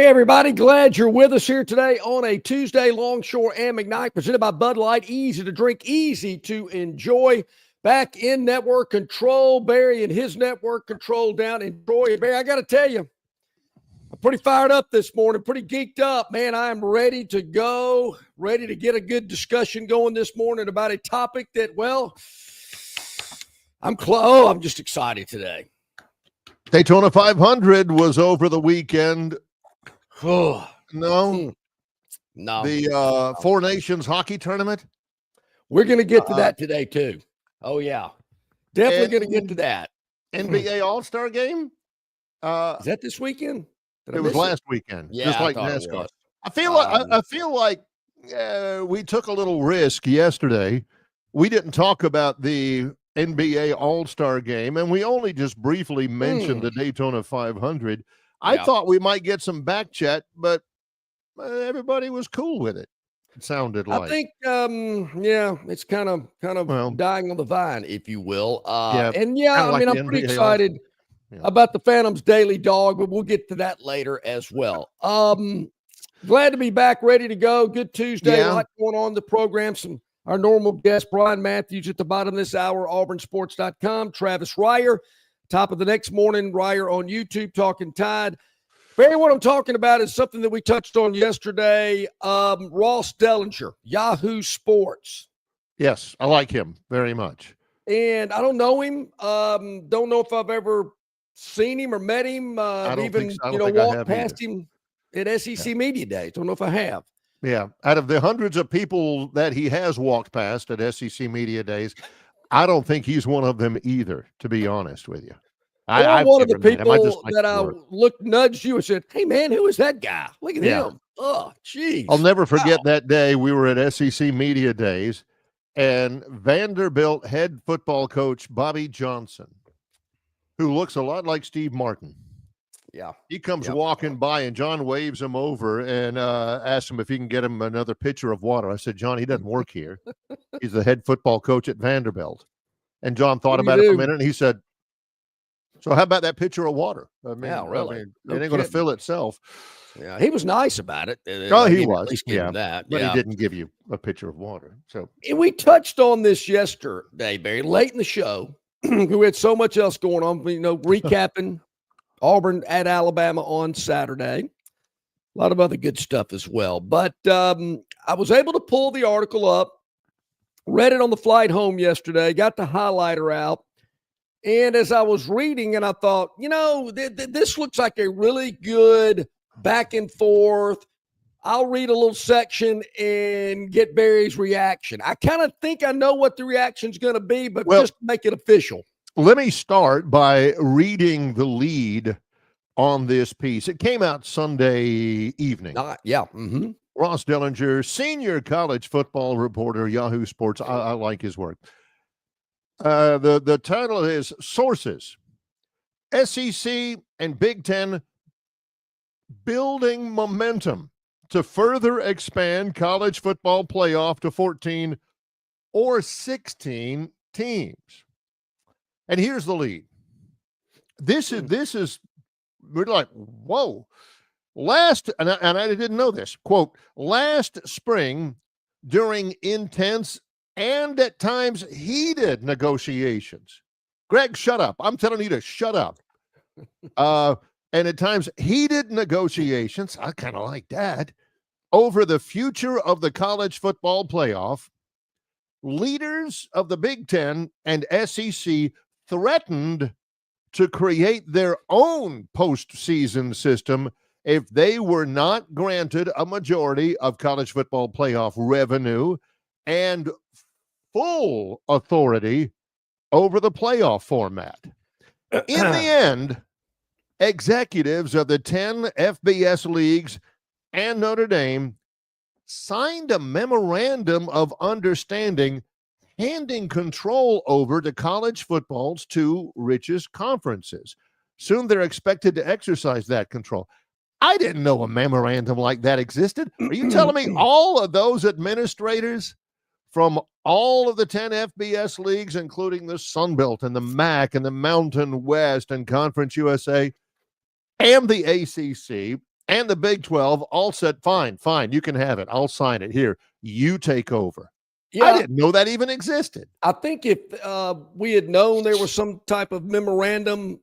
everybody. Glad you're with us here today on a Tuesday. Longshore and McKnight, presented by Bud Light. Easy to drink, easy to enjoy. Back in network control, Barry and his network control down in Troy. Barry, I got to tell you, I'm pretty fired up this morning, pretty geeked up. Man, I am ready to go, ready to get a good discussion going this morning about a topic that, well, I'm just excited today. Daytona 500 was over the weekend. Oh, no. The Four Nations hockey tournament. We're going to get to that today, too. Oh, yeah. Definitely going to get to that. NBA All-Star game? Is that this weekend? It was last weekend, yeah, just like NASCAR. I feel like we took a little risk yesterday. We didn't talk about the NBA All-Star game, and we only just briefly mentioned the Daytona 500. I thought we might get some back chat, but everybody was cool with it. It sounded like. I think, it's kind of dying on the vine, if you will. I'm pretty excited about the Phantom's Daily Dog, but we'll get to that later as well. Glad to be back, ready to go. Good Tuesday. A lot going on in the program. Our normal guest, Bryan Matthews, at the bottom of this hour, auburnsports.com. Travis Reier, top of the next morning, Reier on YouTube, Talking Tide. Barry, what I'm talking about is something that we touched on yesterday. Ross Dellinger, Yahoo Sports. Yes, I like him very much. And I don't know him. Don't know if I've ever seen him or met him. Walked past him at SEC Media Days. Don't know if I have. Yeah, out of the hundreds of people that he has walked past at SEC Media Days, I don't think he's one of them either, to be honest with you. I'm one of the people that I nudged you and said, hey, man, who is that guy? Look at him. Oh, geez. I'll never forget that day we were at SEC Media Days, and Vanderbilt head football coach Bobby Johnson, who looks a lot like Steve Martin. Yeah. He comes walking by, and John waves him over and asks him if he can get him another pitcher of water. I said, John, he doesn't work here. He's the head football coach at Vanderbilt. And John thought about it for a minute, and he said, so how about that pitcher of water? Really? It ain't going to fill itself. Yeah, he was nice about it. He was. At least give him that. But he didn't give you a pitcher of water. So we touched on this yesterday, Barry, late in the show. We had so much else going on, recapping Auburn at Alabama on Saturday. A lot of other good stuff as well. But I was able to pull the article up, read it on the flight home yesterday, got the highlighter out. And as I was reading, and I thought, this looks like a really good back and forth. I'll read a little section and get Barry's reaction. I kind of think I know what the reaction's going to be, but just make it official. Let me start by reading the lead on this piece. It came out Sunday evening. Ross Dellinger, senior college football reporter, Yahoo Sports. I like his work. The title is Sources, SEC and Big Ten building momentum to further expand college football playoff to 14 or 16 teams. And here's the lead. This is we're like, whoa. And I didn't know this, quote, last spring during intense and at times heated negotiations. Greg, shut up. I'm telling you to shut up. And at times heated negotiations, I kind of like that, over the future of the college football playoff, leaders of the Big Ten and SEC threatened to create their own postseason system if they were not granted a majority of college football playoff revenue and full authority over the playoff format. In the end, executives of the 10 FBS leagues and Notre Dame signed a memorandum of understanding handing control over to college football's two richest conferences. Soon they're expected to exercise that control. I didn't know a memorandum like that existed. Are you telling me all of those administrators from all of the 10 FBS leagues, including the Sun Belt and the MAC and the Mountain West and Conference USA and the ACC and the Big 12 all said, fine, you can have it. I'll sign it. Here, you take over. Yeah, I didn't know that even existed. I think if we had known there was some type of memorandum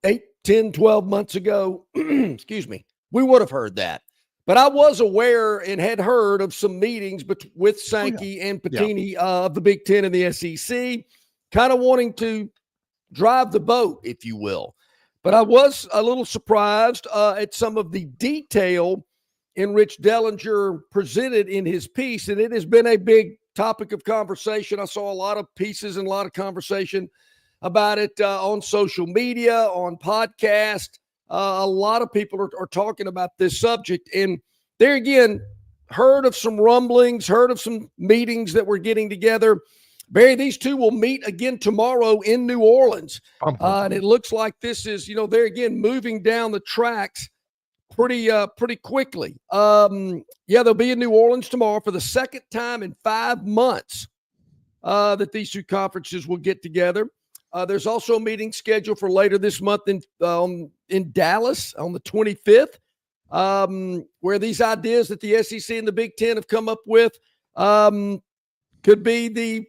8, 10, 12 months ago, excuse me, we would have heard that. But I was aware and had heard of some meetings with Sankey and Pitini of the Big Ten and the SEC, kind of wanting to drive the boat, if you will. But I was a little surprised at some of the detail in which Dellinger presented in his piece, and it has been a big topic of conversation. I saw a lot of pieces and a lot of conversation about it on social media, on podcast. A lot of people are talking about this subject. And there again, heard of some rumblings, heard of some meetings that we're getting together. Barry, these two will meet again tomorrow in New Orleans. And it looks like this is, they're again moving down the tracks pretty quickly. They'll be in New Orleans tomorrow for the second time in 5 months that these two conferences will get together. There's also a meeting scheduled for later this month in Dallas on the 25th, where these ideas that the SEC and the Big Ten have come up with could be the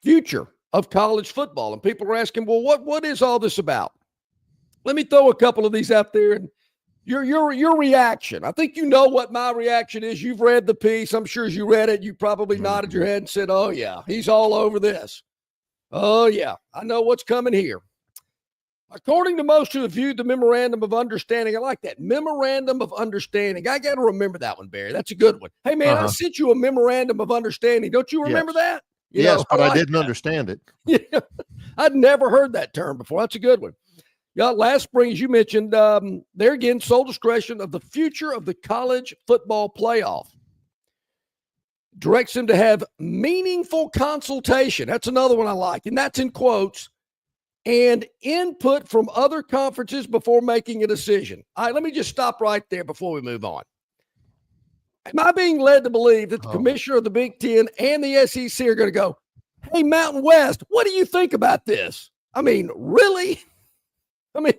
future of college football. And people are asking, well, what is all this about? Let me throw a couple of these out there and your reaction. I think you know what my reaction is. You've read the piece. I'm sure as you read it, you probably nodded your head and said, oh, yeah, he's all over this. Oh, yeah, I know what's coming here. According to most who have viewed the Memorandum of Understanding, I like that. Memorandum of Understanding. I got to remember that one, Barry. That's a good one. Hey, man, I sent you a Memorandum of Understanding. Don't you remember that? But I didn't understand it. Yeah, I'd never heard that term before. That's a good one. Yeah, last spring, as you mentioned, there again, sole discretion of the future of the college football playoff. Directs him to have meaningful consultation. That's another one I like, and that's in quotes, and input from other conferences before making a decision. All right, let me just stop right there before we move on. Am I being led to believe that the commissioner of the Big Ten and the SEC are going to go, hey, Mountain West, what do you think about this? I mean, really? I mean,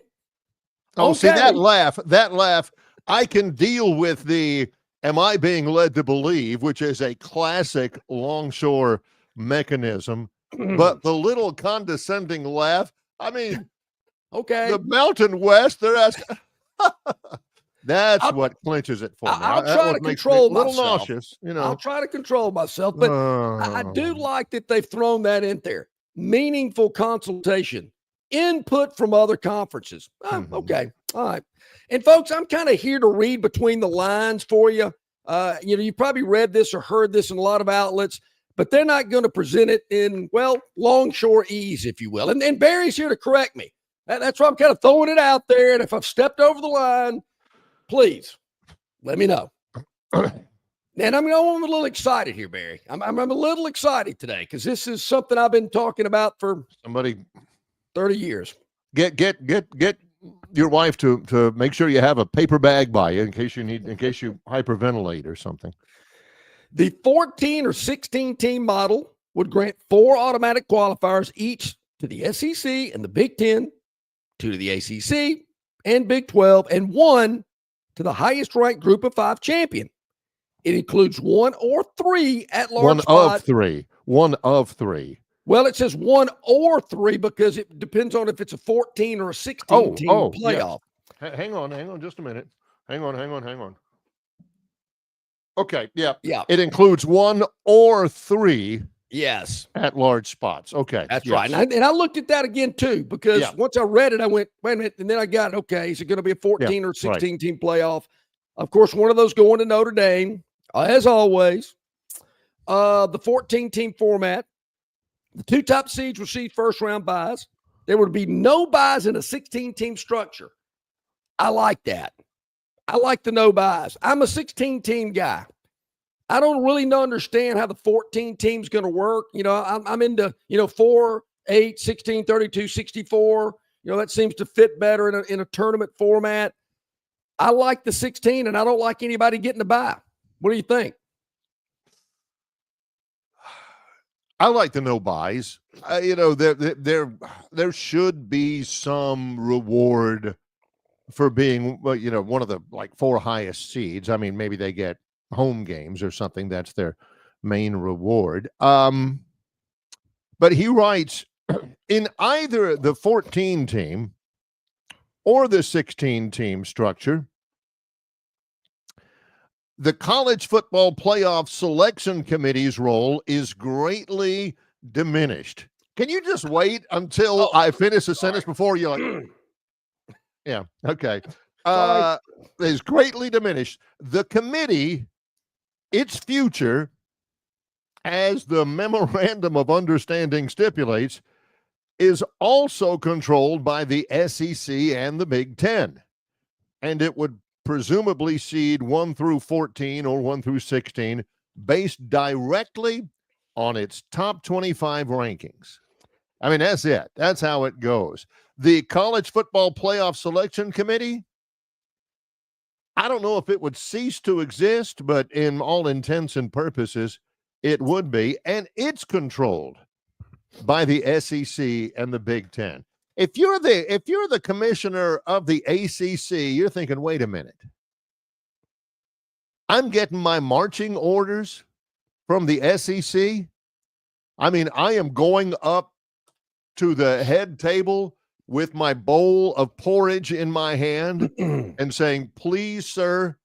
see, that laugh, I can deal with the am I being led to believe, which is a classic longshore mechanism, but the little condescending laugh, I mean, okay, the Mountain West, they're asking. That's what clinches it for me. I'll try to control myself. A little nauseous, I'll try to control myself, but I do like that they've thrown that in there. Meaningful consultation, input from other conferences. Okay, all right. And folks, I'm kind of here to read between the lines for you. You probably read this or heard this in a lot of outlets, but they're not going to present it in, longshore ease, if you will. And Barry's here to correct me. That's why I'm kind of throwing it out there. And if I've stepped over the line, please let me know. And I'm a little excited here, Barry. I'm a little excited today because this is something I've been talking about for 30 years. Get your wife to make sure you have a paper bag by you in case you hyperventilate or something. The 14 or 16 team model would grant 4 automatic qualifiers each to the SEC and the Big Ten, 2 to the ACC and Big 12, and 1 to the highest ranked group of 5 champion. It includes 1 or 3 at-large spots. One of 3. Well, it says 1 or 3 because it depends on if it's a 14 or a 16 team playoff. Yes. Hang on just a minute. Hang on. Okay, yeah. It includes 1 or 3 yes at-large spots. Okay. That's right. And I looked at that again too because once I read it, I went, wait a minute, and then I got it. Okay, is it going to be a 14 or 16 team playoff? Of course, one of those going to Notre Dame, as always. The 14 team format. The 2 top seeds receive first round buys. There would be no buys in a 16 team structure. I like that. I like the no buys. I'm a 16 team guy. I don't really understand how the 14 team's going to work. I'm into, 4, 8, 16, 32, 64. That seems to fit better in a tournament format. I like the 16, and I don't like anybody getting a bye. What do you think? I like the no buys. There should be some reward for being, well, one of the like 4 highest seeds. I mean, maybe they get home games or something. That's their main reward. But he writes, in either the 14 team or the 16 team structure, the college football playoff selection committee's role is greatly diminished. Can you just wait until I finish the sentence before you like? Yeah. Okay. Is greatly diminished. The committee, its future, as the memorandum of understanding stipulates, is also controlled by the SEC and the Big Ten. And it would presumably seed 1 through 14 or 1 through 16 based directly on its top 25 rankings. I mean, that's it. That's how it goes. The College Football Playoff Selection Committee, I don't know if it would cease to exist, but in all intents and purposes, it would be. And it's controlled by the SEC and the Big Ten. If you're the commissioner of the ACC, you're thinking, wait a minute. I'm getting my marching orders from the SEC. I mean, I am going up to the head table with my bowl of porridge in my hand and saying, please, sir,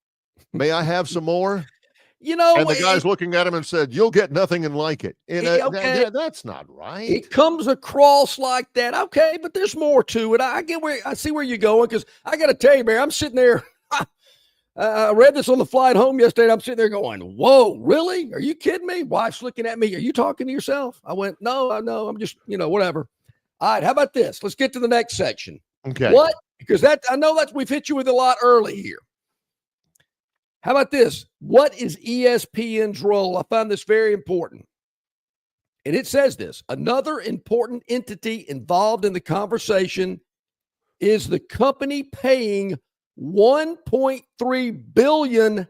may I have some more? And the guy's looking at him and said, you'll get nothing and like it. That's not right. It comes across like that. Okay, but there's more to it. I see where you're going, because I got to tell you, man, I'm sitting there. I read this on the flight home yesterday, and I'm sitting there going, whoa, really? Are you kidding me? Wife's looking at me. Are you talking to yourself? I went, no, I know. I'm just, whatever. All right, how about this? Let's get to the next section. Okay. What? Because I know that we've hit you with a lot early here. How about this? What is ESPN's role? I found this very important. And it says this: another important entity involved in the conversation is the company paying $1.3 billion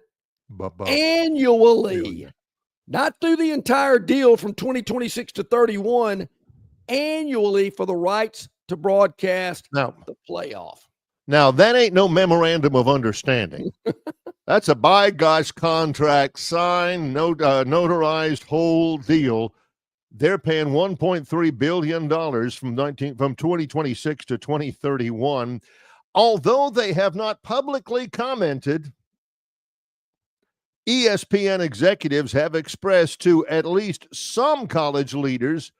annually, not through the entire deal from 2026 to 31, annually for the rights to broadcast the playoff. Now, that ain't no memorandum of understanding. That's a by gosh contract signed, notarized whole deal. They're paying $1.3 billion from 2026 to 2031. Although they have not publicly commented, ESPN executives have expressed to at least some college leaders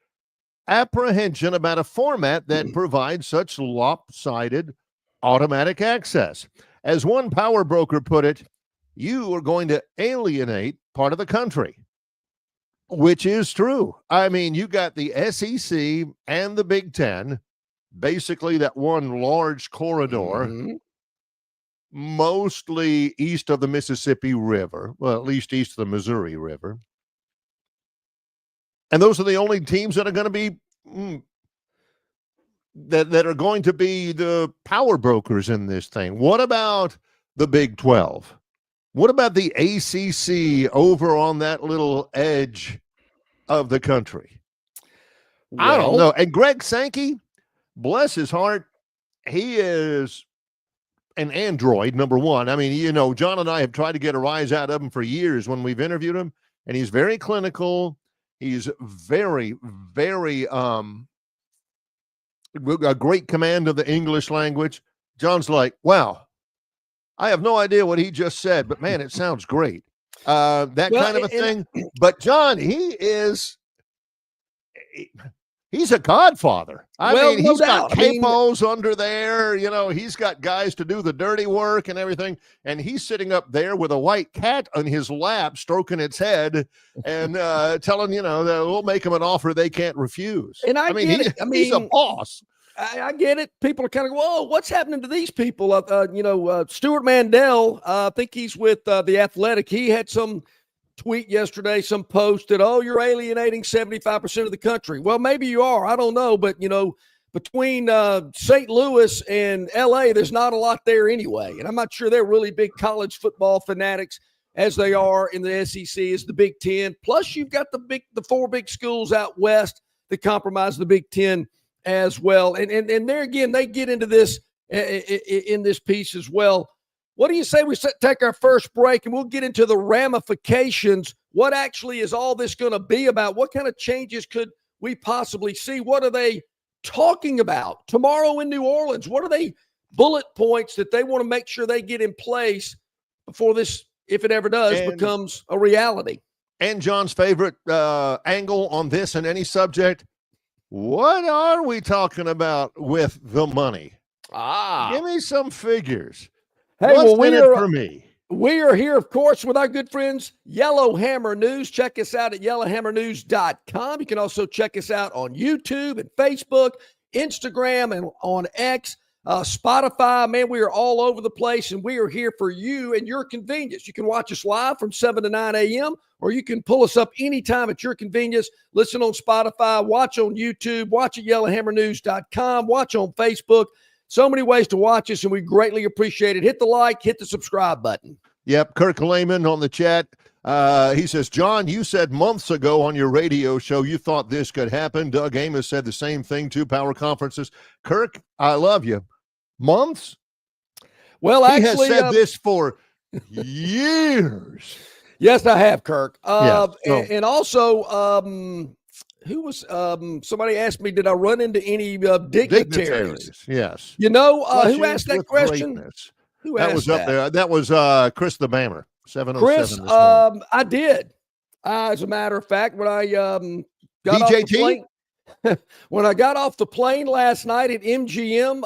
apprehension about a format that provides such lopsided automatic access. As one power broker put it, you are going to alienate part of the country, which is true. I mean, you got the SEC and the Big Ten, basically that one large corridor, mostly east of the Mississippi River, well, at least east of the Missouri River. And those are the only teams that are going to be that are going to be the power brokers in this thing. What about the Big 12? What about the ACC over on that little edge of the country? I don't know. And Greg Sankey, bless his heart, he is an android, number one. I mean, John and I have tried to get a rise out of him for years when we've interviewed him, and he's very clinical. He's very, very a great command of the English language. John's like, wow, I have no idea what he just said, but man, it sounds great. Kind of a thing. But John, he's a godfather. I mean, he's got capos under there. He's got guys to do the dirty work and everything. And he's sitting up there with a white cat on his lap, stroking its head and telling, that we'll make him an offer they can't refuse. And I mean, he's a boss. I get it. People are kind of, whoa, what's happening to these people? Stuart Mandel, I think he's with The Athletic. He had some tweet yesterday, some post that, you're alienating 75% of the country. Well, maybe you are. I don't know. But, between St. Louis and L.A., there's not a lot there anyway. And I'm not sure they're really big college football fanatics as they are in the SEC, is the Big Ten. Plus, you've got the 4 big schools out west that compromise the Big Ten as well. And there again, they get into this in this piece as well. What do you say we take our first break and we'll get into the ramifications? What actually is all this going to be about? What kind of changes could we possibly see? What are they talking about tomorrow in New Orleans? What are they bullet points that they want to make sure they get in place before this, if it ever does, becomes a reality? And John's favorite angle on this and any subject, what are we talking about with the money? Give me some figures. Hey, what's in it for me? We are here, of course, with our good friends, Yellowhammer News. Check us out at yellowhammernews.com. You can also check us out on YouTube and Facebook, Instagram, and on X, Spotify. Man, we are all over the place, and we are here for you and your convenience. You can watch us live from 7 to 9 a.m., or you can pull us up anytime at your convenience. Listen on Spotify, watch on YouTube, watch at yellowhammernews.com, watch on Facebook. So many ways to watch us, and we greatly appreciate it. Hit the like, hit the subscribe button. Yep, Kirk Lehman on the chat. He says, John, you said months ago on your radio show you thought this could happen. Doug Amos said the same thing, 2 power conferences. Kirk, I love you. Months? Well, he actually, has said this for years. Yes, I have, Kirk. Yes, and also, who was somebody asked me, did I run into any dignitaries? Yes. You know, who asked that question? Greatness. Who that asked was that? up there. That was Chris the Bammer. 707 Chris, this morning. I did. As a matter of fact, when I got off the plane, when I got off the plane last night at MGM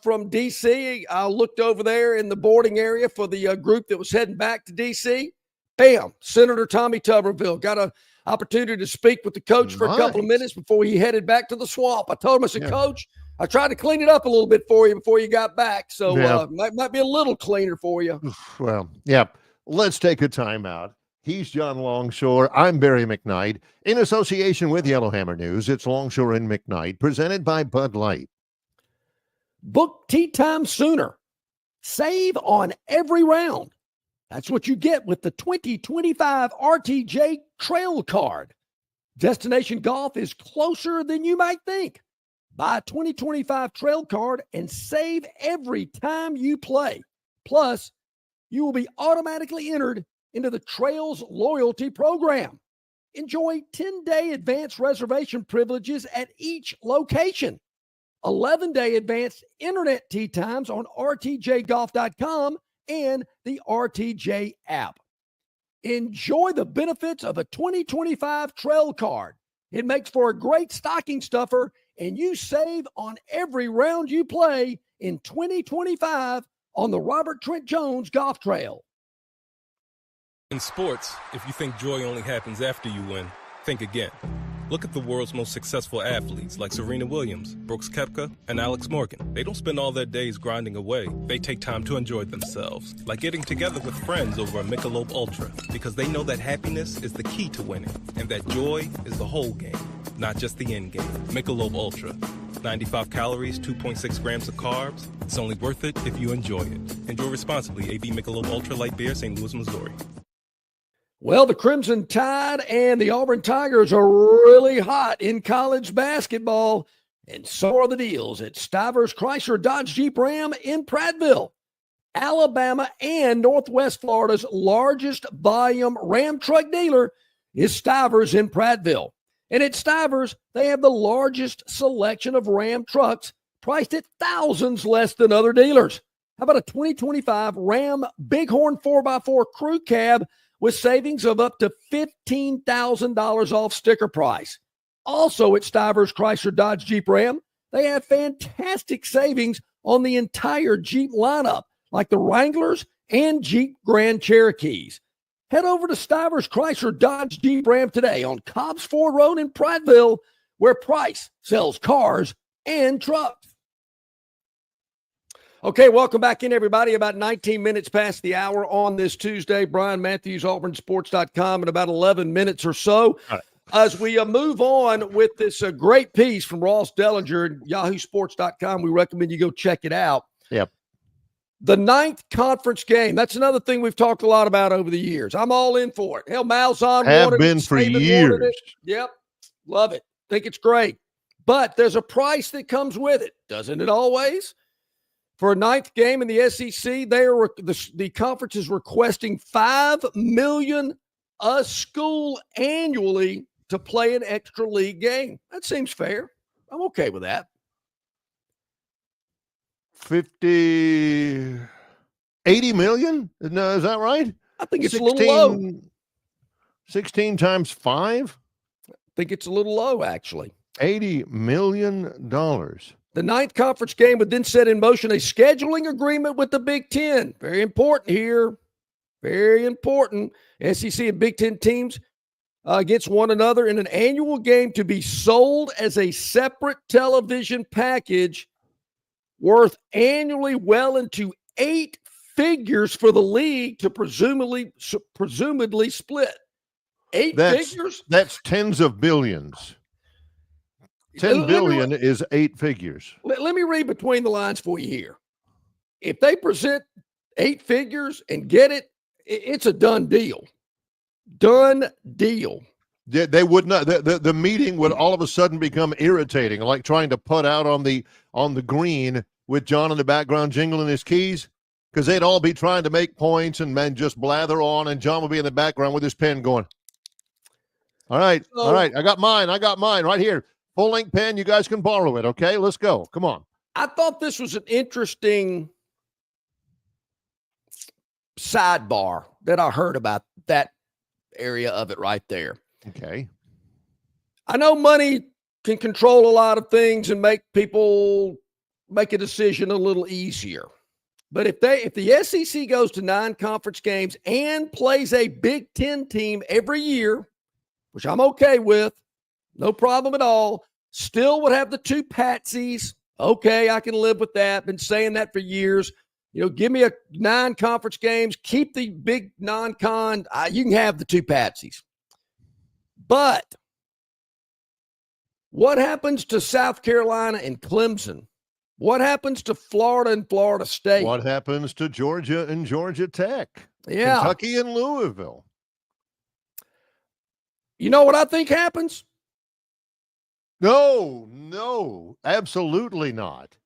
from DC, I looked over there in the boarding area for the group that was heading back to DC. Bam, Senator Tommy Tuberville. Got an opportunity to speak with the coach for a couple of minutes before he headed back to the swamp. I told him, I said, Coach, I tried to clean it up a little bit for you before you got back. So might be a little cleaner for you. Well, yeah. Let's take a timeout. He's John Longshore. I'm Barry McKnight. In association with Yellowhammer News, it's Longshore and McKnight, presented by Bud Light. Book tee time sooner. Save on every round. That's what you get with the 2025 RTJ Trail Card. Destination golf is closer than you might think. Buy a 2025 Trail Card and save every time you play. Plus, you will be automatically entered into the Trails Loyalty Program. Enjoy 10-day advance reservation privileges at each location. 11-day advanced internet tee times on rtjgolf.com and the RTJ app. Enjoy the benefits of a 2025 Trail Card. It makes for a great stocking stuffer, and you save on every round you play in 2025 on the Robert Trent Jones Golf Trail. In sports, if you think joy only happens after you win, think again. Look at the world's most successful athletes like Serena Williams, Brooks Koepka, and Alex Morgan. They don't spend all their days grinding away. They take time to enjoy themselves, like getting together with friends over a Michelob Ultra, because they know that happiness is the key to winning, and that joy is the whole game, not just the end game. Michelob Ultra. 95 calories, 2.6 grams of carbs. It's only worth it if you enjoy it. Enjoy responsibly. AB Michelob Ultra Light Beer, St. Louis, Missouri. Well, the Crimson Tide and the Auburn Tigers are really hot in college basketball, and so are the deals at Stivers Chrysler Dodge Jeep Ram in Prattville. Alabama and Northwest Florida's largest volume Ram truck dealer is Stivers in Prattville. And at Stivers, they have the largest selection of Ram trucks priced at thousands less than other dealers. How about a 2025 Ram Bighorn 4x4 crew cab with savings of up to $15,000 off sticker price? Also at Stivers Chrysler Dodge Jeep Ram, they have fantastic savings on the entire Jeep lineup, like the Wranglers and Jeep Grand Cherokees. Head over to Stivers Chrysler Dodge Jeep Ram today on Cobbs Ford Road in Prattville, where Price sells cars and trucks. Okay, welcome back in, everybody. About 19 minutes past the hour on this Tuesday. Bryan Matthews, AuburnSports.com, in about 11 minutes or so. Right. As we move on with this great piece from Ross Dellinger at YahooSports.com, we recommend you go check it out. Yep. The 9th conference game. That's another thing we've talked a lot about over the years. I'm all in for it. Hell, Malzahn have been for years. Yep. Love it. Think it's great. But there's a price that comes with it. Doesn't it always? For a ninth game in the SEC, the conference is requesting $5 million a school annually to play an extra league game. That seems fair. I'm okay with that. 80 million? No, is that right? I think it's 16, a little low. 16 times 5? I think it's a little low, actually. $80 million. The ninth conference game would then set in motion a scheduling agreement with the Big Ten. Very important here. Very important. SEC and Big Ten teams against one another in an annual game to be sold as a separate television package worth annually well into 8 figures for the league to presumably split. Figures? That's tens of billions. 10 billion is 8 figures. Let me read between the lines for you here. If they present 8 figures and get it, it's a done deal. Done deal. They would not. The meeting would all of a sudden become irritating, like trying to putt out on the green with John in the background jingling his keys, because they'd all be trying to make points and then just blather on, and John would be in the background with his pen going, all right, I got mine right here. Full-length pen, you guys can borrow it, okay? Let's go. Come on. I thought this was an interesting sidebar that I heard about that area of it right there. Okay. I know money can control a lot of things and make people make a decision a little easier. But if the SEC goes to 9 conference games and plays a Big Ten team every year, which I'm okay with, no problem at all, still would have the 2 patsies. Okay, I can live with that. Been saying that for years. Give me 9 conference games, keep the big non-con. You can have the 2 patsies. But what happens to South Carolina and Clemson? What happens to Florida and Florida State? What happens to Georgia and Georgia Tech? Yeah. Kentucky and Louisville. You know what I think happens? No, absolutely not.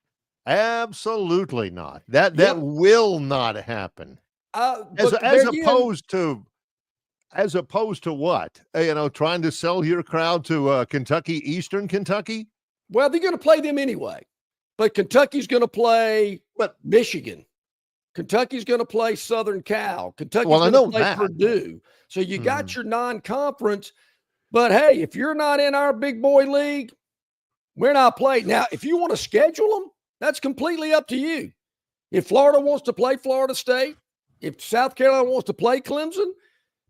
Absolutely not. That will not happen. As opposed to what? Trying to sell your crowd to Kentucky, Eastern Kentucky? Well, they're going to play them anyway. But Kentucky's going to play Michigan. Kentucky's going to play Southern Cal. Kentucky's going to play Purdue. So you got your non-conference. But, hey, if you're not in our big boy league, we're not playing. Now, if you want to schedule them, that's completely up to you. If Florida wants to play Florida State, if South Carolina wants to play Clemson,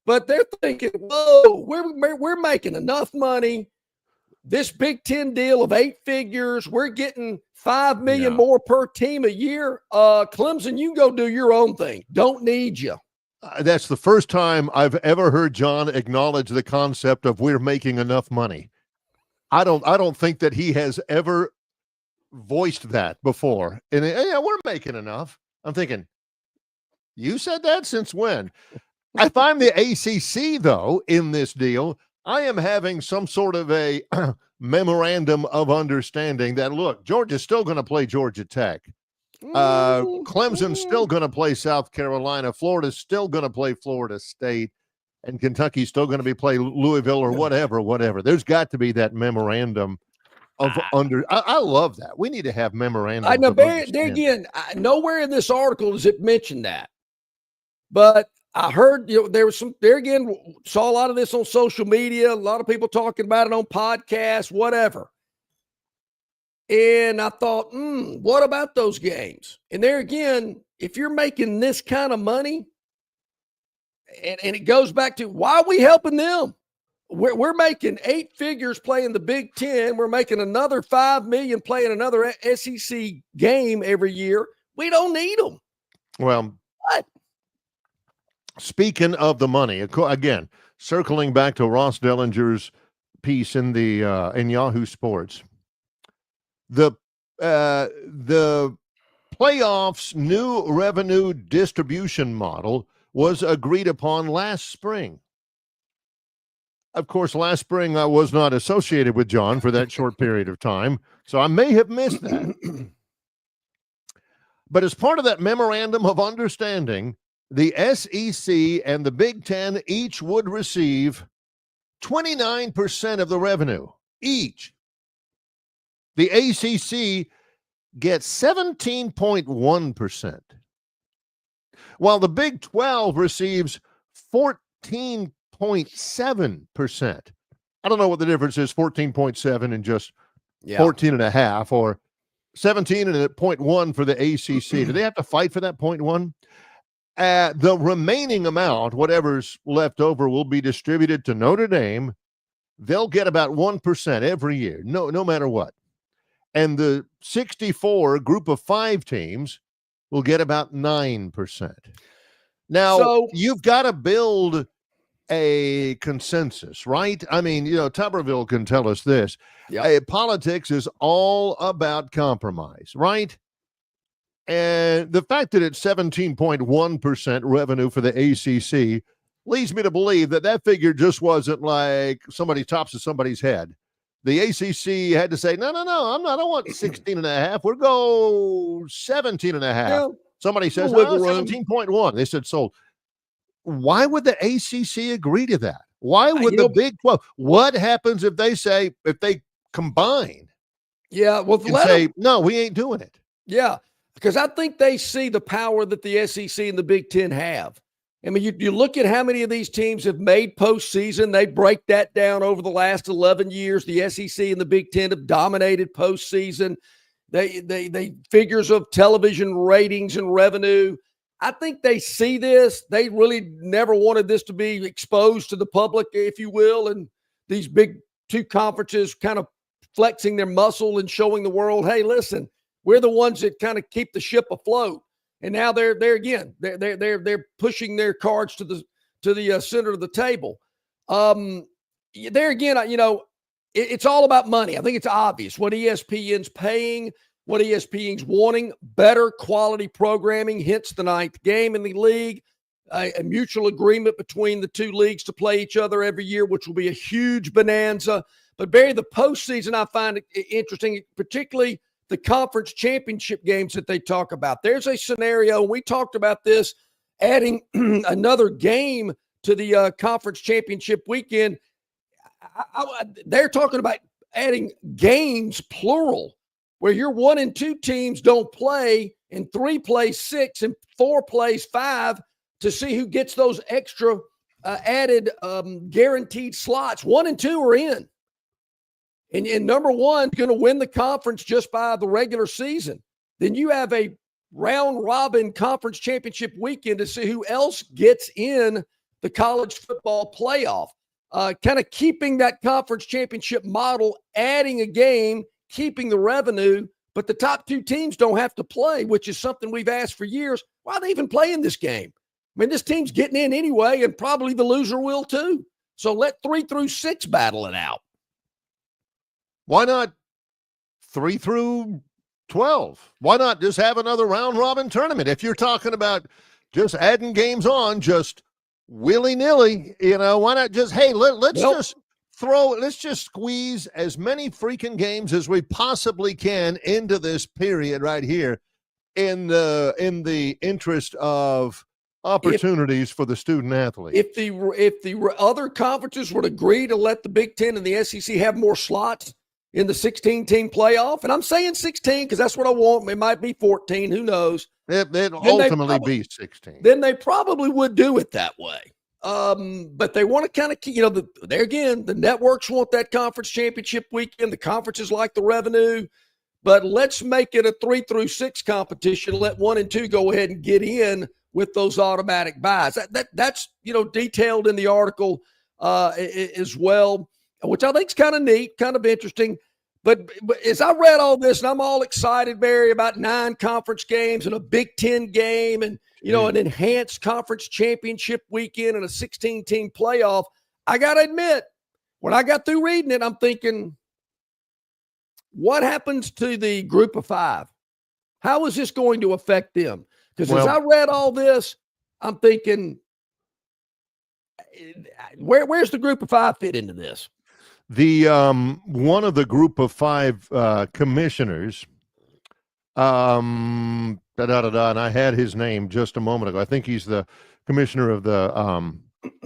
but they're thinking, whoa, we're making enough money. This Big Ten deal of 8 figures, we're getting $5 million more per team a year. Clemson, you go do your own thing. Don't need you. That's the first time I've ever heard John acknowledge the concept of we're making enough money. I don't think that he has ever voiced that before. And we're making enough. I'm thinking, you said that since when? If I'm the ACC, though, in this deal, I am having some sort of a memorandum of understanding that, look, Georgia's still going to play Georgia Tech. Clemson's still going to play South Carolina. Florida's still going to play Florida State. And Kentucky's still going to play Louisville or whatever. There's got to be that memorandum of I love that. We need to have memorandum. I know, there again, nowhere in this article does it mention that. But I heard, there was saw a lot of this on social media, a lot of people talking about it on podcasts, whatever. And I thought, what about those games? And there again, if you're making this kind of money, and it goes back to why are we helping them? We're making 8 figures playing the Big Ten. We're making another $5 million playing another SEC game every year. We don't need them. Well, what? Speaking of the money, again, circling back to Ross Dellinger's piece in the in Yahoo Sports, the playoffs' new revenue distribution model was agreed upon last spring. Of course, last spring I was not associated with John for that short period of time, so I may have missed that. But as part of that memorandum of understanding, the SEC and the Big Ten each would receive 29% of the revenue each. The ACC gets 17.1%, while the Big 12 receives 14.7%. I don't know what the difference is, 14.7 and just 14.5, or 17.1 for the ACC. Do they have to fight for that 0.1? The remaining amount, whatever's left over, will be distributed to Notre Dame. They'll get about 1% every year, no matter what. And the 64 group of 5 teams will get about 9%. Now, you've got to build a consensus, right? I mean, Tuberville can tell us this. Yep. Politics is all about compromise, right? And the fact that it's 17.1% revenue for the ACC leads me to believe that figure just wasn't like somebody tops of somebody's head. The ACC had to say, no, I don't want 16.5. We'll go 17.5. Yeah. Somebody says, 17.1. They said, sold. Why would the ACC agree to that? Why would the Big 12? What happens if they combine? Yeah, well, no, we ain't doing it. Yeah, because I think they see the power that the SEC and the Big Ten have. I mean, you look at how many of these teams have made postseason. They break that down over the last 11 years. The SEC and the Big Ten have dominated postseason. They figures of television ratings and revenue. I think they see this. They really never wanted this to be exposed to the public, if you will, and these big 2 conferences kind of flexing their muscle and showing the world, hey, listen, we're the ones that kind of keep the ship afloat. And now they're pushing their cards to the center of the table. There again, it's all about money. I think it's obvious what ESPN's paying, what ESPN's wanting, better quality programming, hence the 9th game in the league, a mutual agreement between the 2 leagues to play each other every year, which will be a huge bonanza. But Barry, the postseason I find interesting, particularly the conference championship games that they talk about. There's a scenario, we talked about this, adding another game to the conference championship weekend. They're talking about adding games, plural, where your 1 and 2 teams don't play, and 3 plays 6, and 4 plays 5 to see who gets those extra added guaranteed slots. 1 and 2 are in. And number 1 is going to win the conference just by the regular season. Then you have a round-robin conference championship weekend to see who else gets in the college football playoff. Kind of keeping that conference championship model, adding a game, keeping the revenue, but the top 2 teams don't have to play, which is something we've asked for years. Why are they even playing this game? I mean, this team's getting in anyway, and probably the loser will too. So let 3 through 6 battle it out. Why not 3 through 12? Why not just have another round-robin tournament? If you're talking about just adding games on, just willy-nilly, why not just, hey, let's just squeeze as many freaking games as we possibly can into this period right here in the interest of opportunities for the student athlete. If the other conferences would agree to let the Big Ten and the SEC have more slots in the 16-team playoff, and I'm saying 16 because that's what I want. It might be 14. Who knows? It'll ultimately be 16. Then they probably would do it that way. But they want to kind of keep, there again, the networks want that conference championship weekend. The conferences like the revenue. But let's make it a 3 through 6 competition. Let 1 and 2 go ahead and get in with those automatic buys. That's detailed in the article as well, which I think is kind of neat, kind of interesting. But as I read all this, and I'm all excited, Barry, about 9 conference games and a Big Ten game and, an enhanced conference championship weekend and a 16-team playoff, I got to admit, when I got through reading it, I'm thinking, what happens to the group of 5? How is this going to affect them? Because as I read all this, I'm thinking, where's the group of 5 fit into this? The one of the group of 5 commissioners Da-da-da-da, and I had his name just a moment ago. I think he's the commissioner of the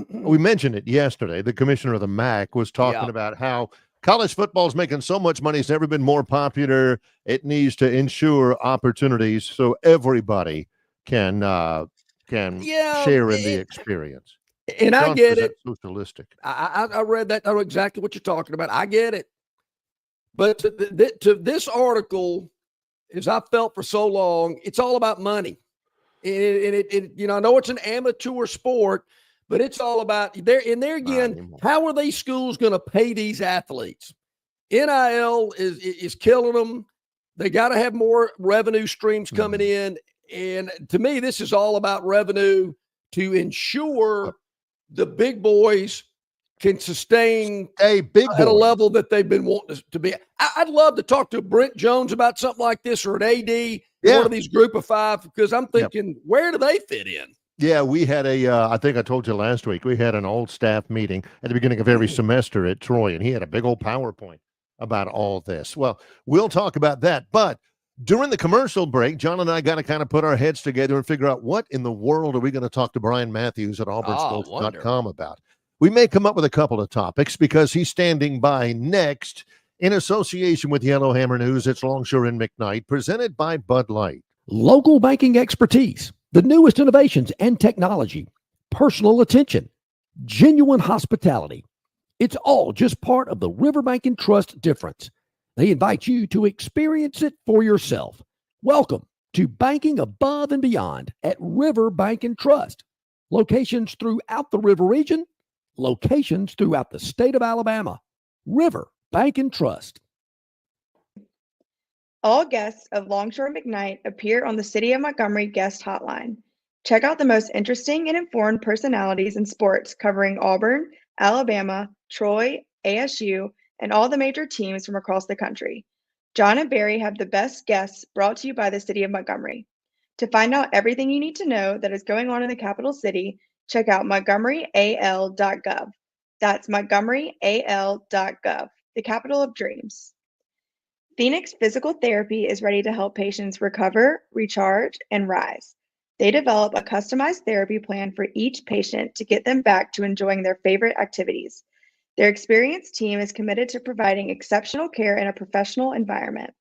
we mentioned it yesterday. The commissioner of the MAC was talking about how college football is making so much money. It's never been more popular. It needs to ensure opportunities so everybody can share in the experience. And I get it. Socialistic. I read that. I know exactly what you're talking about. I get it. But to this article, as I felt for so long, it's all about money. And I know it's an amateur sport, but it's all about there. And there again, how are these schools going to pay these athletes? NIL is killing them. They got to have more revenue streams coming in. And to me, this is all about revenue to ensure the big boys can sustain at a level that they've been wanting to be. I'd love to talk to Brent Jones about something like this, or an AD, one of these group of five, because I'm thinking, where do they fit in? Yeah, we had I think I told you last week, we had an old staff meeting at the beginning of every semester at Troy, and he had a big old PowerPoint about all this. Well, we'll talk about that. But during the commercial break, John and I got to kind of put our heads together and figure out what in the world are we going to talk to Bryan Matthews at auburnsports.com about. We may come up with a couple of topics because he's standing by next in association with Yellowhammer News. It's Longshore and McKnight, presented by Bud Light. Local banking expertise, the newest innovations and technology, personal attention, genuine hospitality. It's all just part of the Riverbank and Trust difference. They invite you to experience it for yourself. Welcome to banking above and beyond at Riverbank and Trust. Locations throughout the river region, locations throughout the state of Alabama. River Bank and Trust. All guests of Longshore McKnight appear on the City of Montgomery guest hotline. Check out the most interesting and informed personalities in sports covering Auburn, Alabama, Troy, ASU, and all the major teams from across the country. John and Barry have the best guests brought to you by the City of Montgomery. To find out everything you need to know that is going on in the capital city, check out montgomeryal.gov. That's montgomeryal.gov, the capital of dreams. Phoenix Physical Therapy is ready to help patients recover, recharge, and rise. They develop a customized therapy plan for each patient to get them back to enjoying their favorite activities. Their experienced team is committed to providing exceptional care in a professional environment.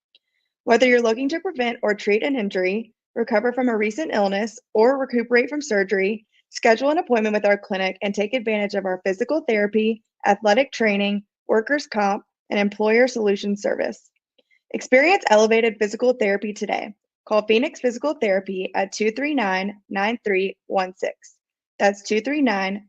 Whether you're looking to prevent or treat an injury, recover from a recent illness, or recuperate from surgery, schedule an appointment with our clinic and take advantage of our physical therapy, athletic training, workers' comp, and employer solutions service. Experience elevated physical therapy today. Call Phoenix Physical Therapy at 239-9316. That's 239-9316.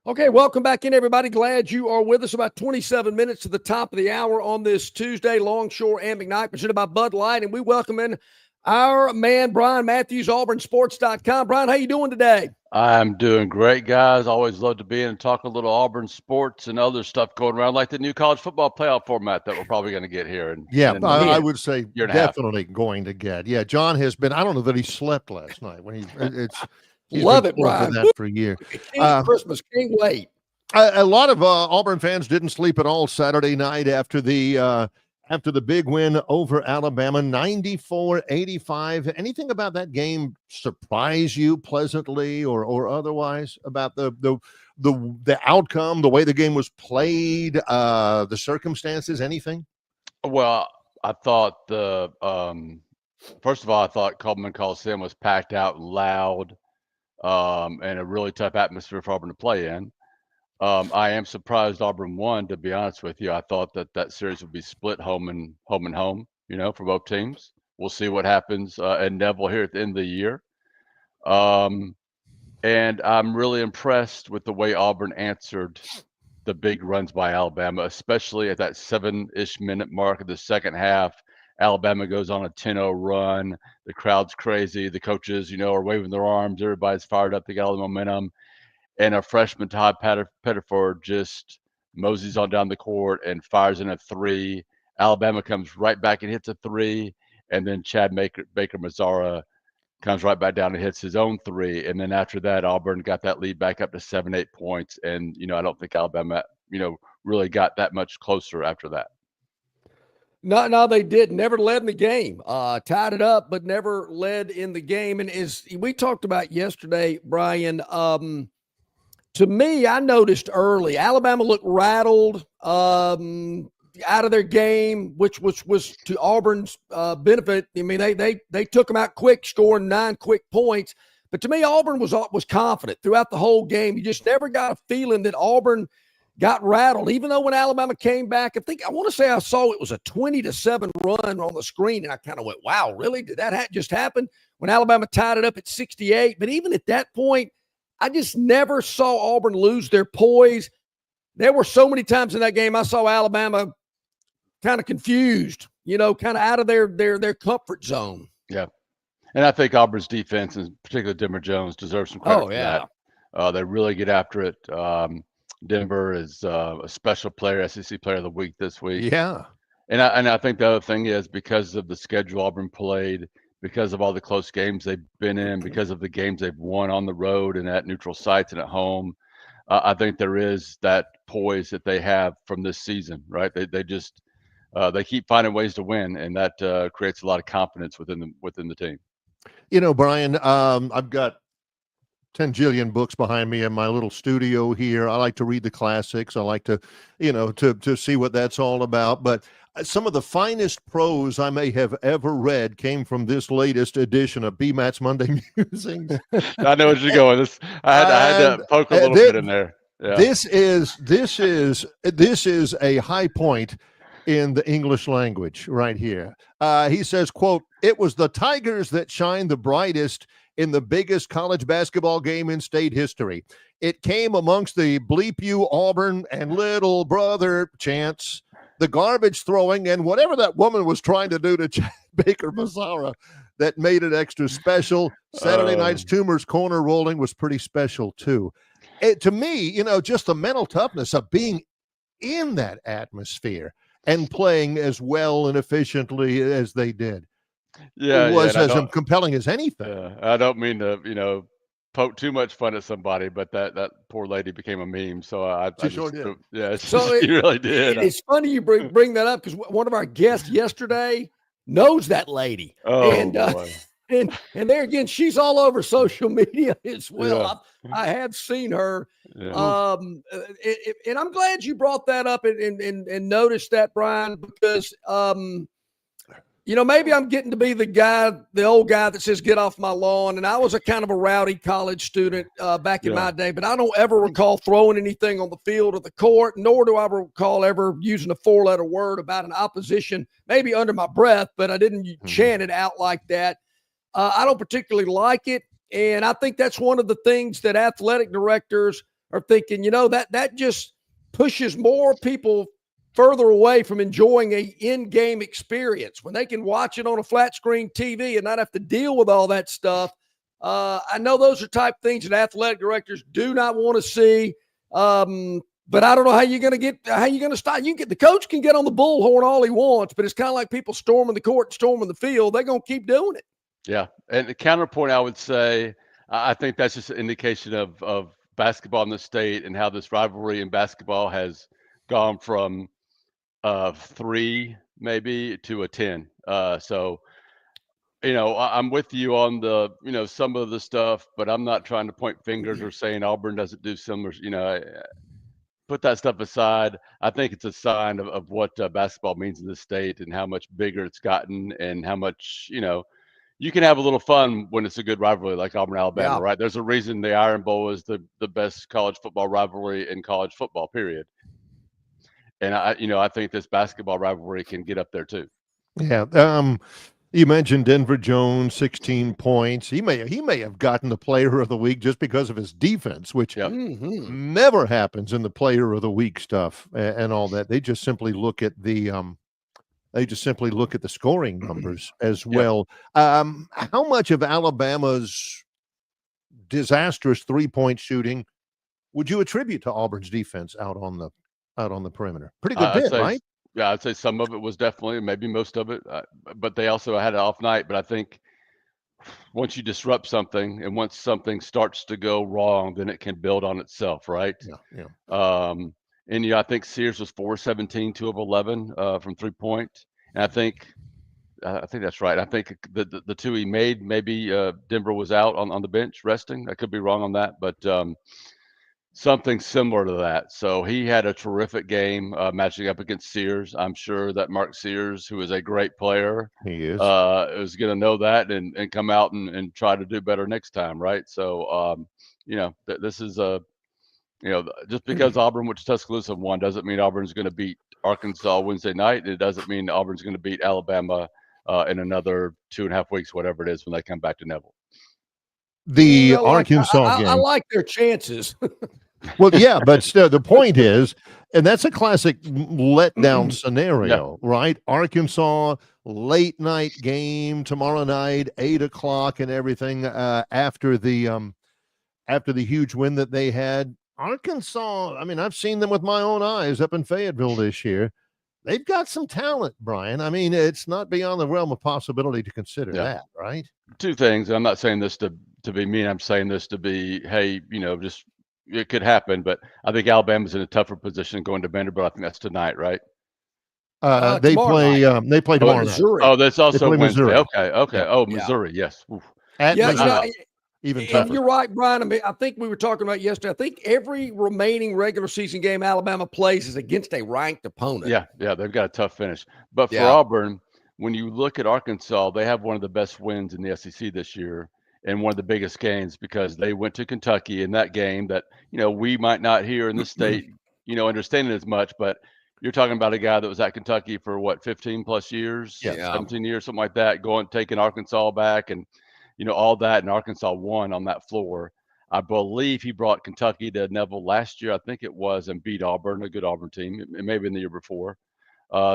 Okay, welcome back in, everybody. Glad you are with us. About 27 minutes to the top of the hour on this Tuesday. Longshore and McKnight, presented by Bud Light, and we welcome in our man, Bryan Matthews, auburnsports.com. Bryan, how you doing today? I'm doing great, guys. Always love to be in and talk a little Auburn sports and other stuff going around, like the new college football playoff format that we're probably going to get here. I would say definitely going to get. Yeah, John has been. I don't know that he slept last night when he's love it, Bryan. That for a year. Christmas, can't wait. A lot of Auburn fans didn't sleep at all Saturday night after the big win over Alabama, 94-85. Anything about that game surprise you pleasantly or otherwise about the outcome, the way the game was played, the circumstances, anything? Well, I thought first of all, I thought Coleman Coliseum was packed out loud, and a really tough atmosphere for Auburn to play in. I am surprised Auburn won, to be honest with you. I thought that series would be split home and home, for both teams. We'll see what happens in Neville here at the end of the year. And I'm really impressed with the way Auburn answered the big runs by Alabama, especially at that 7-ish minute mark of the second half. Alabama goes on a 10-0 run. The crowd's crazy. The coaches, are waving their arms. Everybody's fired up. They got all the momentum. And a freshman, Todd Pettiford, just moseys on down the court and fires in a three. Alabama comes right back and hits a three. And then Chad Baker-Mazzara comes right back down and hits his own three. And then after that, Auburn got that lead back up to 7-8 points. And, I don't think Alabama, really got that much closer after that. No, they didn't. Never led in the game. Tied it up, but never led in the game. And as we talked about yesterday, Brian, to me, I noticed early Alabama looked rattled out of their game, which was to Auburn's benefit. I mean, they took them out quick, scoring 9 quick points. But to me, Auburn was confident throughout the whole game. You just never got a feeling that Auburn got rattled, even though when Alabama came back, I want to say I saw it was a 20-7 run on the screen, and I kind of went, wow, really? Did that just happen? When Alabama tied it up at 68? But even at that point, I just never saw Auburn lose their poise. There were so many times in that game I saw Alabama kind of confused, kind of out of their comfort zone. Yeah. And I think Auburn's defense, and particularly Denver Jones, deserves some credit for that. They really get after it. Denver is a special player, SEC Player of the Week this week. Yeah. And I think the other thing is because of the schedule Auburn played, because of all the close games they've been in, because of the games they've won on the road and at neutral sites and at home, I think there is that poise that they have from this season, right? They just they keep finding ways to win, and that creates a lot of confidence within the team. Brian, I've got 10 jillion books behind me in my little studio here. I like to read the classics. I like to, to see what that's all about. But some of the finest prose I may have ever read came from this latest edition of BMAT's Monday Musings. I know where you're going. I had to poke a little bit in there. Yeah. This is a high point in the English language right here. He says, quote, "It was the Tigers that shined the brightest in the biggest college basketball game in state history. It came amongst the bleep you Auburn and little brother chants, the garbage throwing, and whatever that woman was trying to do to Chad Baker Mazzara that made it extra special. Saturday night's Toomer's corner rolling was pretty special too." To me, just the mental toughness of being in that atmosphere and playing as well and efficiently as they did. Yeah, it was as compelling as anything. Yeah, I don't mean to, poke too much fun at somebody, but that poor lady became a meme. So she sure did. Yeah, she really did. It's funny you bring that up because one of our guests yesterday knows that lady. Oh, boy. And there again, she's all over social media as well. Yeah. I have seen her. Yeah. And I'm glad you brought that up and noticed that, Brian, because maybe I'm getting to be the old guy that says, get off my lawn. And I was a kind of a rowdy college student back in my day, but I don't ever recall throwing anything on the field or the court, nor do I recall ever using a 4-letter word about an opposition, maybe under my breath, but I didn't chant it out like that. I don't particularly like it. And I think that's one of the things that athletic directors are thinking, that just pushes more people further away from enjoying a in-game experience when they can watch it on a flat screen TV and not have to deal with all that stuff. I know those are type things that athletic directors do not want to see. But I don't know how you're going to stop. The coach can get on the bullhorn all he wants, but it's kind of like people storming the court, storming the field. They're going to keep doing it. Yeah. And the counterpoint, I would say, I think that's just an indication of basketball in the state and how this rivalry in basketball has gone from 3 maybe to a 10. So, I'm with you on the, some of the stuff, but I'm not trying to point fingers or saying Auburn doesn't do similar, put that stuff aside. I think it's a sign of what basketball means in the state and how much bigger it's gotten and how much, you can have a little fun when it's a good rivalry like Auburn, Alabama, right? There's a reason the Iron Bowl is the best college football rivalry in college football, period. And I think this basketball rivalry can get up there too. Yeah. You mentioned Denver Jones, 16 points. He may have gotten the Player of the Week just because of his defense, which never happens in the Player of the Week stuff and all that. They just simply look at the scoring numbers as well. How much of Alabama's disastrous 3-point shooting would you attribute to Auburn's defense out on the perimeter? Pretty good bit, right? Yeah, I'd say some of it was definitely, maybe most of it, but they also had an off night. But I think once you disrupt something and once something starts to go wrong, then it can build on itself, right? Yeah. And I think Sears was 4-17, 2 of 11 from 3-point. And I think that's right. I think the two he made, maybe Denver was out on the bench resting. I could be wrong on that, but something similar to that. So he had a terrific game matching up against Sears. I'm sure that Mark Sears, who is a great player, He is. is going to know that and come out and try to do better next time, right? So, this is just because Auburn went to Tuscaloosa and won doesn't mean Auburn's going to beat Arkansas Wednesday night. And it doesn't mean Auburn's going to beat Alabama in another 2.5 weeks, whatever it is, when they come back to Neville. The Arkansas game. I like their chances. Well, yeah, but still, the point is, and that's a classic letdown scenario, right? Arkansas late night game tomorrow night, 8:00 and everything. After the huge win that they had, Arkansas. I mean, I've seen them with my own eyes up in Fayetteville this year. They've got some talent, Brian. I mean, it's not beyond the realm of possibility to consider that, right? Two things. I'm not saying this to be mean. I'm saying this to be, hey, just. It could happen, but I think Alabama's in a tougher position going to Vanderbilt. I think that's tonight, right? They play tomorrow night. Missouri. Oh, that's also Wednesday. Missouri. Okay. Yeah. Oh, Missouri. Yes. Oof. Even tougher. You're right, Brian. I mean, I think we were talking about yesterday. I think every remaining regular season game Alabama plays is against a ranked opponent. Yeah, they've got a tough finish. But for Auburn, when you look at Arkansas, they have one of the best wins in the SEC this year. And one of the biggest gains because they went to Kentucky in that game that, we might not here in the state, understand it as much, but you're talking about a guy that was at Kentucky for 15 plus years, 17 years, something like that, taking Arkansas back and, all that. And Arkansas won on that floor. I believe he brought Kentucky to Neville last year, I think it was, and beat Auburn, a good Auburn team. It may have been the year before.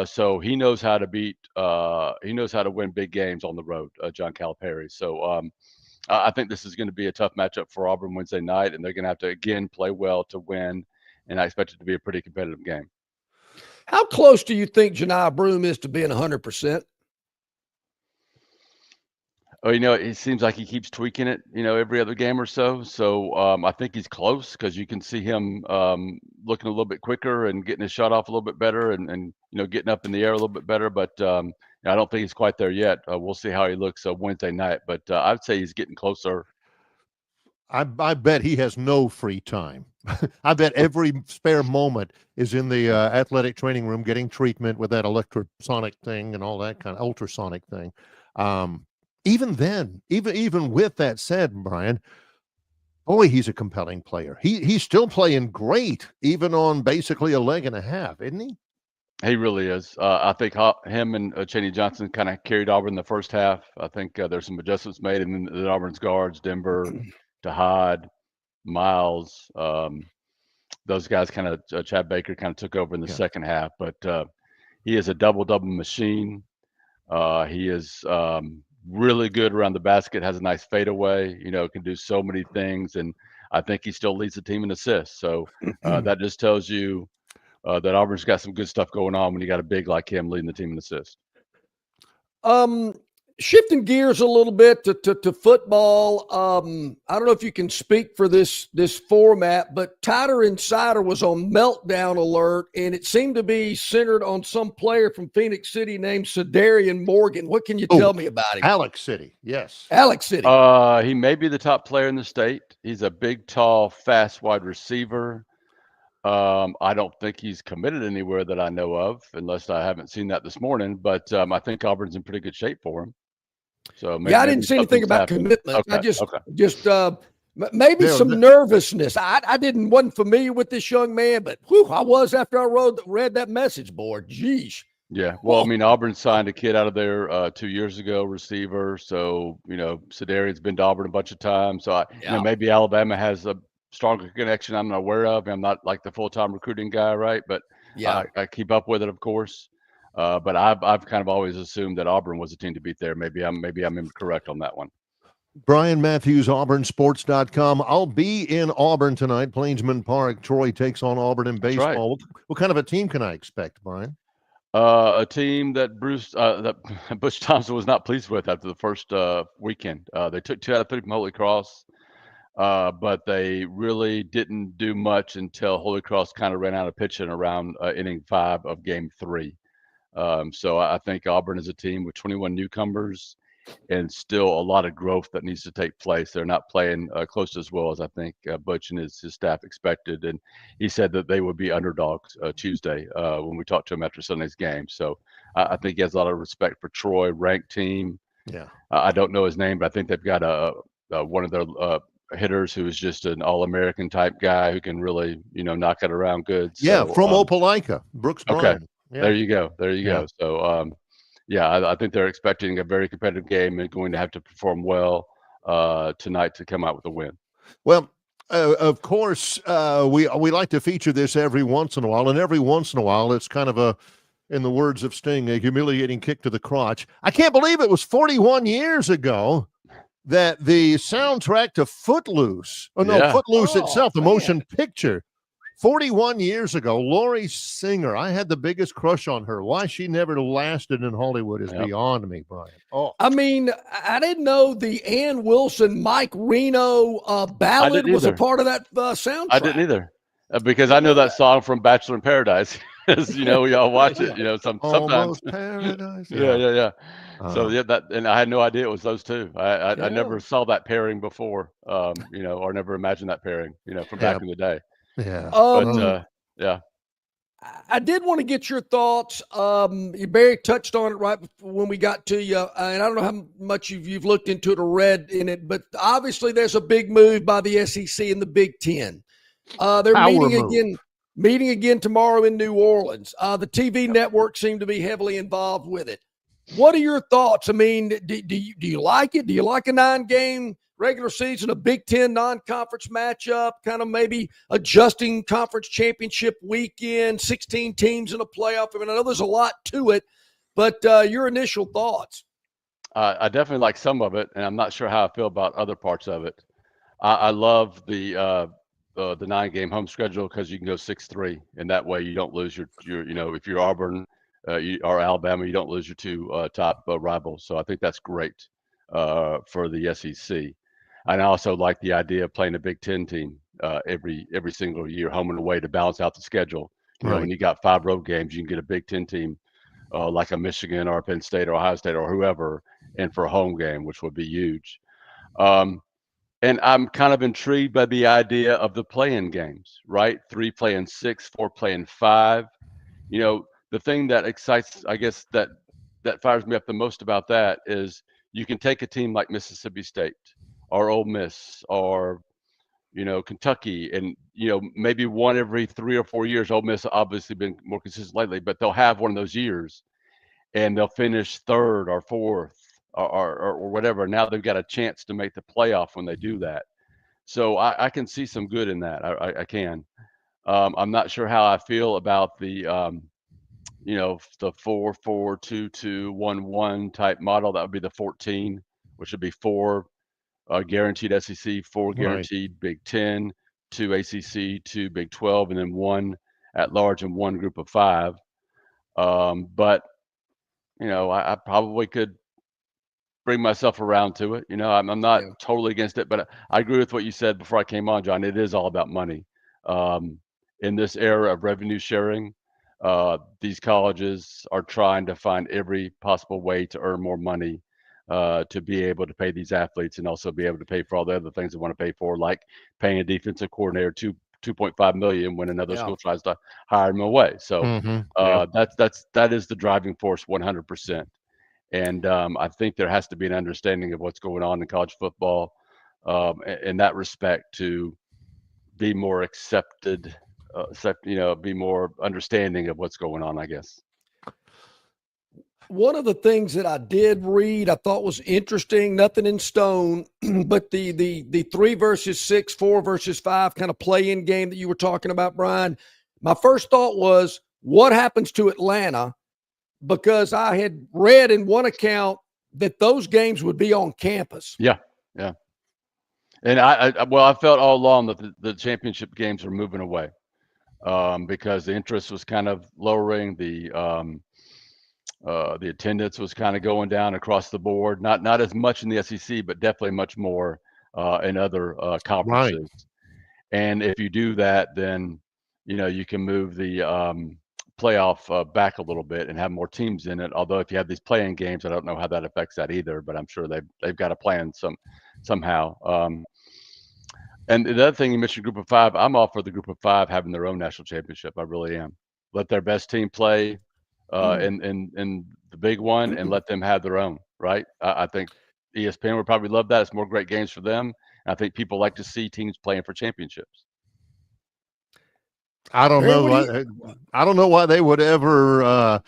So he knows how to win big games on the road, John Calipari. So, I think this is going to be a tough matchup for Auburn Wednesday night, and they're going to have to, again, play well to win, and I expect it to be a pretty competitive game. How close do you think Janai Broome is to being 100%? Oh, it seems like he keeps tweaking it, every other game or so. So I think he's close because you can see him looking a little bit quicker and getting his shot off a little bit better and getting up in the air a little bit better. But I don't think he's quite there yet. We'll see how he looks Wednesday night. But I'd say he's getting closer. I bet he has no free time. I bet every spare moment is in the athletic training room getting treatment with that electrosonic thing and all that kind of ultrasonic thing. Even then, even with that said, Brian, boy, he's a compelling player. He's still playing great, even on basically a leg and a half, isn't he? He really is. I think him and Chaney Johnson kind of carried Auburn in the first half. I think there's some adjustments made, and then Auburn's guards, Denver, Tahad, Miles, those guys kind of, Chad Baker kind of took over in the second half. But he is a double-double machine. He is really good around the basket, has a nice fadeaway, can do so many things. And I think he still leads the team in assists. So that just tells you that Auburn's got some good stuff going on when you got a big like him leading the team in assists. Shifting gears a little bit to football. I don't know if you can speak for this format, but Tighter Insider was on meltdown alert, and it seemed to be centered on some player from Phoenix City named Sadarian Morgan. What can you tell me about him? Alex City, yes. Alex City. He may be the top player in the state. He's a big, tall, fast wide receiver. I don't think he's committed anywhere that I know of, unless I haven't seen that this morning. But I think Auburn's in pretty good shape for him. So I didn't see anything about commitment. Okay, I just maybe some nervousness. I wasn't familiar with this young man, but I was after I read that message board. Geesh. Yeah. Well, I mean, Auburn signed a kid out of there 2 years ago, receiver. So, Sadarian's been to Auburn a bunch of times. So, maybe Alabama has a stronger connection I'm not aware of. I'm not like the full-time recruiting guy, right? But I keep up with it, of course. But I've kind of always assumed that Auburn was a team to beat there. Maybe I'm incorrect on that one. Bryan Matthews, AuburnSports.com. I'll be in Auburn tonight, Plainsman Park. Troy takes on Auburn in baseball. Right. What kind of a team can I expect, Brian? A team that Butch Thompson was not pleased with after the first weekend. They took 2 out of 3 from Holy Cross, but they really didn't do much until Holy Cross kind of ran out of pitching around inning 5 of game 3. So I think Auburn is a team with 21 newcomers and still a lot of growth that needs to take place. They're not playing close to as well as I think Butch and his staff expected. And he said that they would be underdogs Tuesday when we talked to him after Sunday's game. So I think he has a lot of respect for Troy, ranked team. Yeah. I don't know his name, but I think they've got one of their hitters who is just an All-American type guy who can really, knock it around good. Yeah, So, from Opelika, Brooks okay. Bryan. Yeah. There you go. There you Yeah. go. So, I think they're expecting a very competitive game and going to have to perform well tonight to come out with a win. Well, of course, we like to feature this every once in a while, and every once in a while, it's kind of in the words of Sting, a humiliating kick to the crotch. I can't believe it was 41 years ago that the soundtrack to Footloose, Footloose itself, the motion picture, 41 years ago, Laurie Singer, I had the biggest crush on her. Why she never lasted in Hollywood is beyond me, Brian. Oh, I mean, I didn't know the Ann Wilson, Mike Reno ballad was a part of that soundtrack. I didn't either, because I know that song from Bachelor in Paradise. We all watch it, sometimes. Almost Paradise. Yeah. So and I had no idea it was those two. I never saw that pairing before, or never imagined that pairing, from back in the day. Yeah. But I did want to get your thoughts. Barry touched on it right when we got to you, and I don't know how much you've looked into it or read in it, but obviously there's a big move by the SEC and the Big Ten. They're meeting again tomorrow in New Orleans. The TV networks seem to be heavily involved with it. What are your thoughts? I mean, do you like it? Do you like a 9-game regular season, a Big Ten non-conference matchup, kind of maybe adjusting conference championship weekend, 16 teams in a playoff? I mean, I know there's a lot to it, but your initial thoughts? I definitely like some of it, and I'm not sure how I feel about other parts of it. I love the 9-game home schedule because you can go 6-3, and that way you don't lose your if you're Auburn or Alabama, you don't lose your two top rivals. So I think that's great for the SEC. And I also like the idea of playing a Big Ten team every single year, home and away, to balance out the schedule. When you got 5 road games, you can get a Big Ten team like a Michigan or a Penn State or Ohio State or whoever in for a home game, which would be huge. And I'm kind of intrigued by the idea of the play-in games, right? 3 playing 6, 4 playing 5. The thing that excites, I guess, that fires me up the most about that is you can take a team like Mississippi State or Ole Miss or, Kentucky, and, maybe one every 3 or 4 years. Ole Miss obviously been more consistent lately, but they'll have one of those years and they'll finish 3rd or 4th or whatever. Now they've got a chance to make the playoff when they do that. So I can see some good in that. I can. I'm not sure how I feel about the, the 4-4-2-2-1-1 type model. That would be the 14, which would be 4 guaranteed SEC, 4 guaranteed Big Ten, 2 ACC, 2 Big 12, and then 1 at large and 1 group of 5. But I probably could bring myself around to it. I'm not totally against it, but I agree with what you said before I came on, John. It is all about money. In this era of revenue sharing, these colleges are trying to find every possible way to earn more money to be able to pay these athletes and also be able to pay for all the other things they want to pay for, like paying a defensive coordinator $2.5 million when another school tries to hire him away. So that is the driving force 100%. And I think there has to be an understanding of what's going on in college football in that respect to be more accepted, be more understanding of what's going on, I guess. One of the things that I did read, I thought was interesting, nothing in stone, but the 3 versus 6, 4 versus 5 kind of play-in game that you were talking about, Brian. My first thought was, what happens to Atlanta? Because I had read in one account that those games would be on campus. Yeah. And I felt all along that the championship games were moving away because the interest was kind of lowering. The attendance was kind of going down across the board. Not as much in the SEC, but definitely much more in other conferences. Right. And if you do that, then you can move the playoff back a little bit and have more teams in it. Although if you have these play-in games, I don't know how that affects that either. But I'm sure they've got a plan somehow. And the other thing you mentioned, Group of Five, I'm all for the Group of Five having their own national championship. I really am. Let their best team play in the big one, and let them have their own. Right? I think ESPN would probably love that. It's more great games for them. And I think people like to see teams playing for championships. I don't know why they would ever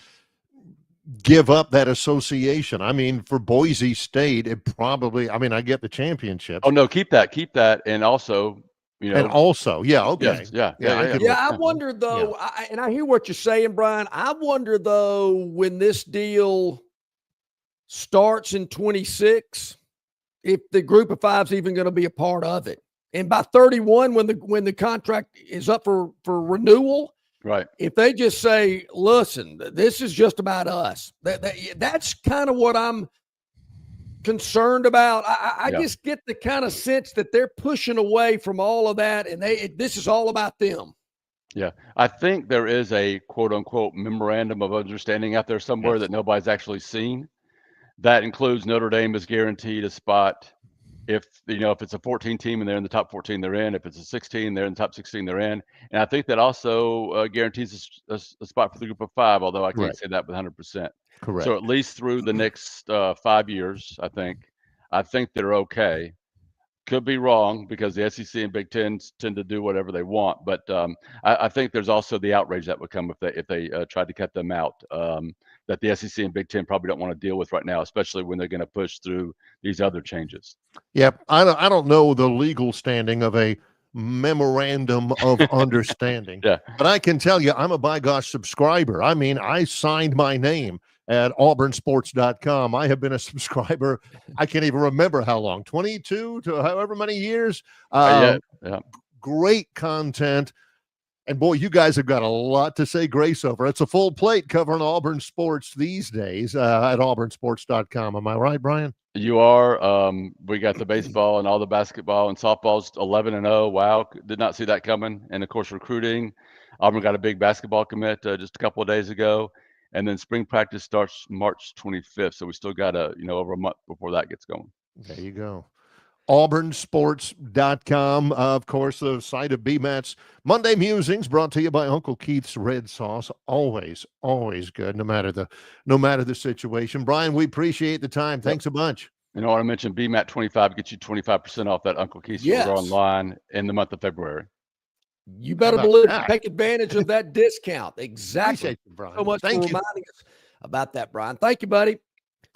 give up that association. I mean, for Boise State, it probably. I mean, I get the championship. Oh no, keep that, and also, and also, yeah, okay, yes, I wonder though, and I hear what you're saying, Brian. I wonder though, when this deal starts in 26, if the Group of Five's even going to be a part of it. And by 31, when the contract is up for renewal, right? If they just say, "Listen, this is just about us," that's kind of what I'm concerned about. I just get the kind of sense that they're pushing away from all of that, and this is all about them. Yeah, I think there is a quote unquote memorandum of understanding out there somewhere that nobody's actually seen. That includes Notre Dame is guaranteed a spot. If it's a 14 team and they're in the top 14, they're in. If it's a 16, they're in the top 16, they're in. And I think that also guarantees a spot for the Group of Five, although I can't say that with 100%. Correct. So at least through the next 5 years, I think they're okay. Could be wrong because the SEC and Big Ten tend to do whatever they want. But I think there's also the outrage that would come if they tried to cut them out. That the SEC and Big Ten probably don't want to deal with right now, especially when they're going to push through these other changes. Yep. I don't know the legal standing of a memorandum of understanding. Yeah. But I can tell you, I'm a by gosh subscriber. I mean, I signed my name at auburnsports.com. I have been a subscriber. I can't even remember how long, 22 to however many years. Yeah. Great content. And boy, you guys have got a lot to say grace over. It's a full plate covering Auburn sports these days at auburnsports.com. Am I right, Brian? You are. We got the baseball and all the basketball and softball's 11-0. Wow. Did not see that coming. And of course, recruiting. Auburn got a big basketball commit just a couple of days ago. And then spring practice starts March 25th. So we still got over a month before that gets going. There you go. auburnsports.com, of course, the site of BMAT's Monday Musings, brought to you by Uncle Keith's Red Sauce. Always good, no matter the situation. Brian, we appreciate the time. Thanks a bunch. I want to mention BMAT 25 gets you 25% off that Uncle Keith's order online in the month of February. You better believe it. Take advantage of that discount. Exactly. You, Brian. So much for reminding us about that, Brian. Thank you, buddy.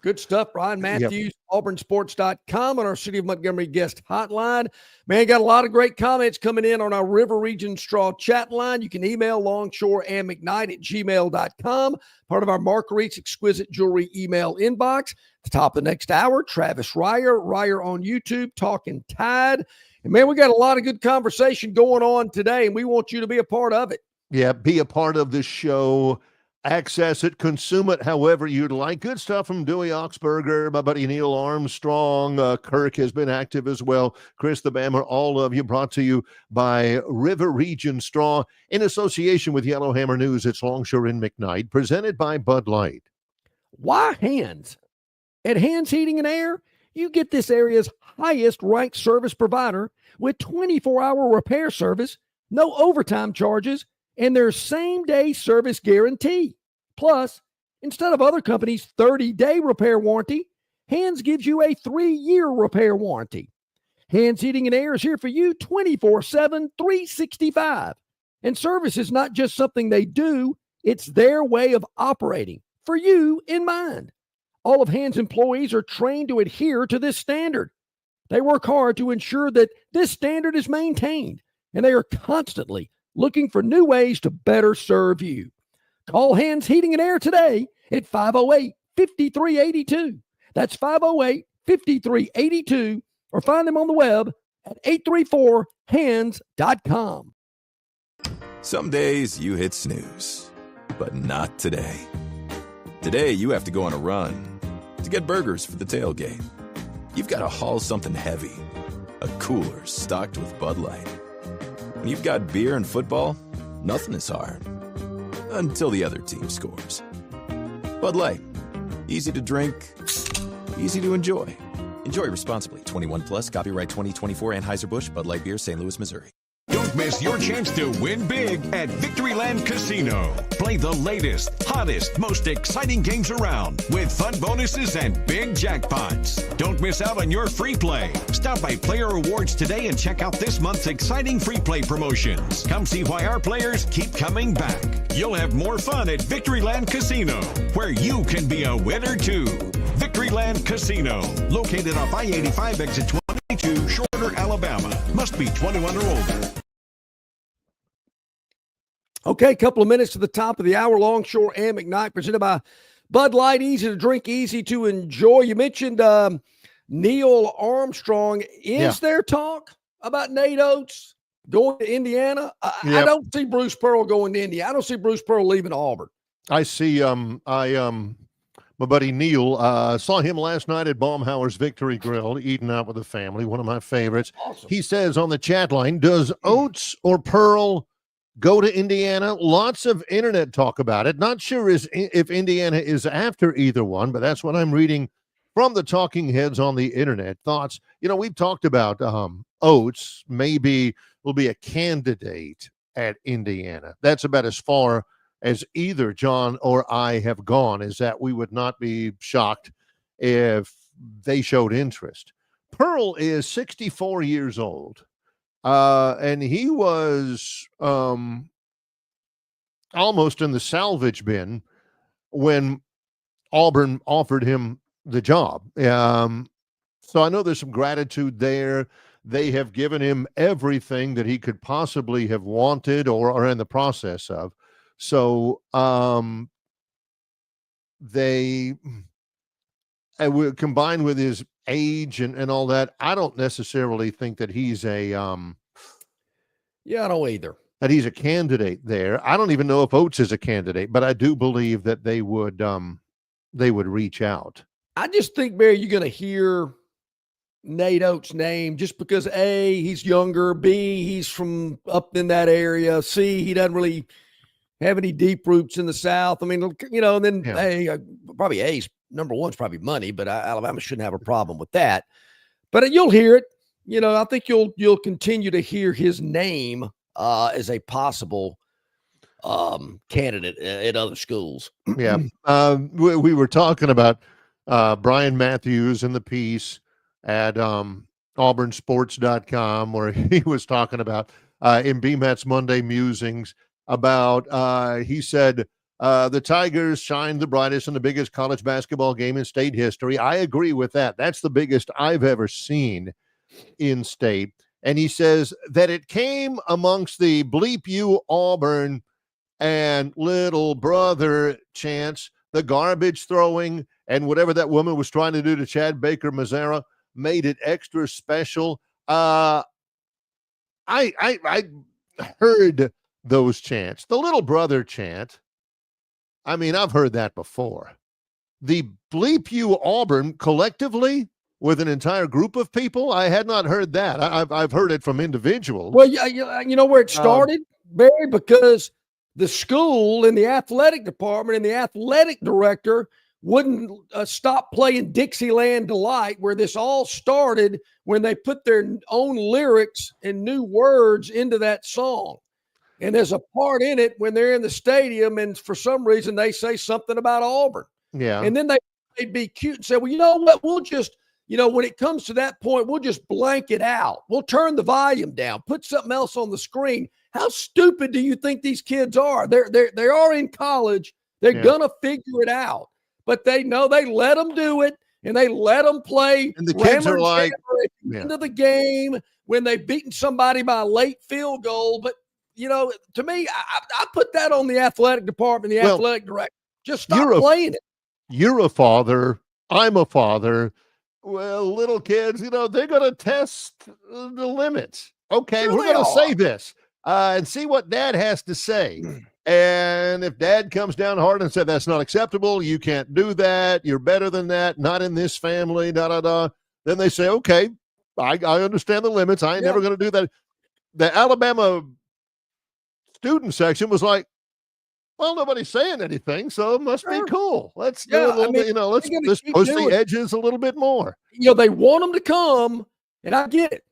Good stuff. Bryan Matthews, auburnsports.com, on our City of Montgomery guest hotline. Man, got a lot of great comments coming in on our River Region Straw chat line. You can email longshoreandmcknight@gmail.com, part of our Marguerite's Exquisite Jewelry email inbox. At the top of the next hour, Travis Reier on YouTube, Talking Tide. And man, we got a lot of good conversation going on today, and we want you to be a part of it. Yeah, be a part of the show. Access it, consume it however you'd like. Good stuff from Dewey Oxberger, my buddy Neil Armstrong. Kirk has been active as well. Chris the Bammer, all of you, brought to you by River Region Straw in association with Yellowhammer News. It's Longshore and McKnight, presented by Bud Light. Why Hands? At Hands Heating and Air, you get this area's highest ranked service provider with 24-hour repair service, no overtime charges, and their same-day service guarantee. Plus, instead of other companies' 30-day repair warranty, Hands gives you a 3-year repair warranty. Hands Heating and Air is here for you 24/7, 365. And service is not just something they do, it's their way of operating, for you in mind. All of Hands employees are trained to adhere to this standard. They work hard to ensure that this standard is maintained, and they are constantly looking for new ways to better serve you. Call Hands Heating and Air today at 508-5382. That's 508-5382, or find them on the web at 834hands.com. Some days you hit snooze, but not today. Today you have to go on a run to get burgers for the tailgate. You've got to haul something heavy, a cooler stocked with Bud Light. When you've got beer and football, nothing is hard. until the other team scores. Bud Light. Easy to drink, easy to enjoy. Enjoy responsibly. 21 plus, copyright 2024 Anheuser-Busch, Bud Light Beer, St. Louis, Missouri. Don't miss your chance to win big at Victoryland Casino. Play the latest, hottest, most exciting games around with fun bonuses and big jackpots. Don't miss out on your free play. Stop by Player Rewards today and check out this month's exciting free play promotions. Come see why our players keep coming back. You'll have more fun at Victoryland Casino, where you can be a winner too. Victoryland Casino, located off I-85 exit 22, Shorter, Alabama. Must be 21 or older. Okay, a couple of minutes to the top of the hour. Longshore and McKnight, presented by Bud Light. Easy to drink, easy to enjoy. You mentioned Neil Armstrong. Is there talk about Nate Oates going to Indiana? I don't see Bruce Pearl going to Indiana. I don't see Bruce Pearl leaving Auburn. I see. My buddy Neil, saw him last night at Baumhauer's Victory Grill, eating out with the family. One of my favorites. Awesome. He says on the chat line, does Oates or Pearl go to Indiana? Lots of internet talk about it. Not sure if Indiana is after either one, but that's what I'm reading from the talking heads on the internet. Thoughts? We've talked about Oates maybe will be a candidate at Indiana. That's about as far as either John or I have gone, is that we would not be shocked if they showed interest. Pearl is 64 years old. And he was almost in the salvage bin when Auburn offered him the job. So I know there's some gratitude there. They have given him everything that he could possibly have wanted or are in the process of. So they combined with his age and all that, I don't necessarily think that he's I don't either. That he's a candidate there. I don't even know if Oates is a candidate, but I do believe that they would reach out. I just think, Barry, you're going to hear Nate Oates' name just because A, he's younger, B, he's from up in that area, C, he doesn't really have any deep roots in the South. I mean, and then probably A's number one's probably money, but Alabama shouldn't have a problem with that. But you'll hear it. I think you'll continue to hear his name as a possible candidate at other schools. Yeah. We were talking about Bryan Matthews in the piece at auburnsports.com, where he was talking about in BMAT's Monday Musings about, he said, the Tigers shined the brightest in the biggest college basketball game in state history. I agree with that. That's the biggest I've ever seen in state. And he says that it came amongst the bleep you Auburn and little brother chants, the garbage throwing, and whatever that woman was trying to do to Chad Baker Mazzara made it extra special. I heard those chants. The little brother chant, I mean, I've heard that before. The bleep you Auburn collectively with an entire group of people, I had not heard that. I've heard it from individuals. Well, you know where it started, Barry? Because the school and the athletic department and the athletic director wouldn't stop playing Dixieland Delight, where this all started when they put their own lyrics and new words into that song. And there's a part in it when they're in the stadium, and for some reason they say something about Auburn. Yeah. And then they'd be cute and say, well, you know what? We'll just, when it comes to that point, we'll just blank it out. We'll turn the volume down, put something else on the screen. How stupid do you think these kids are? They are in college. They're going to figure it out. But they know they let them do it, and they let them play. And the kids are like, at the end of the game when they've beaten somebody by a late field goal. But, to me, I put that on the athletic department, the athletic director. Just stop playing it. You're a father. I'm a father. Well, little kids, they're going to test the limits. Okay, Sure, we're going to say this and see what Dad has to say. And if Dad comes down hard and said, that's not acceptable, you can't do that, you're better than that, not in this family, then they say, okay, I understand the limits. I ain't never going to do that. The Alabama student section was like, Well, nobody's saying anything, so it must be Sure. cool. Let's do Yeah, a little bit, let's they're gonna let's keep push doing the it. edges a little bit more. They want them to come, and I get it.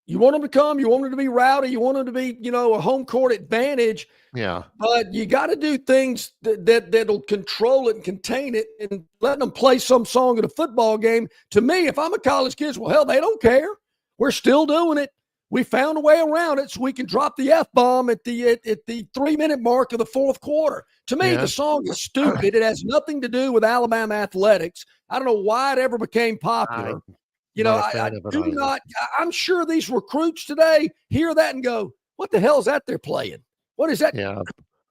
You want them to come, you want them to be rowdy, you want them to be, a home court advantage, Yeah. but you got to do things that'll control it and contain it, and letting them play some song at a football game. To me, if I'm a college kid, well, hell, they don't care. We're still doing it. We found a way around it so we can drop the F-bomb at the 3-minute mark of the fourth quarter. To me, the song is stupid. It has nothing to do with Alabama athletics. I don't know why it ever became popular. I'm sure these recruits today hear that and go, what the hell is that they're playing? What is that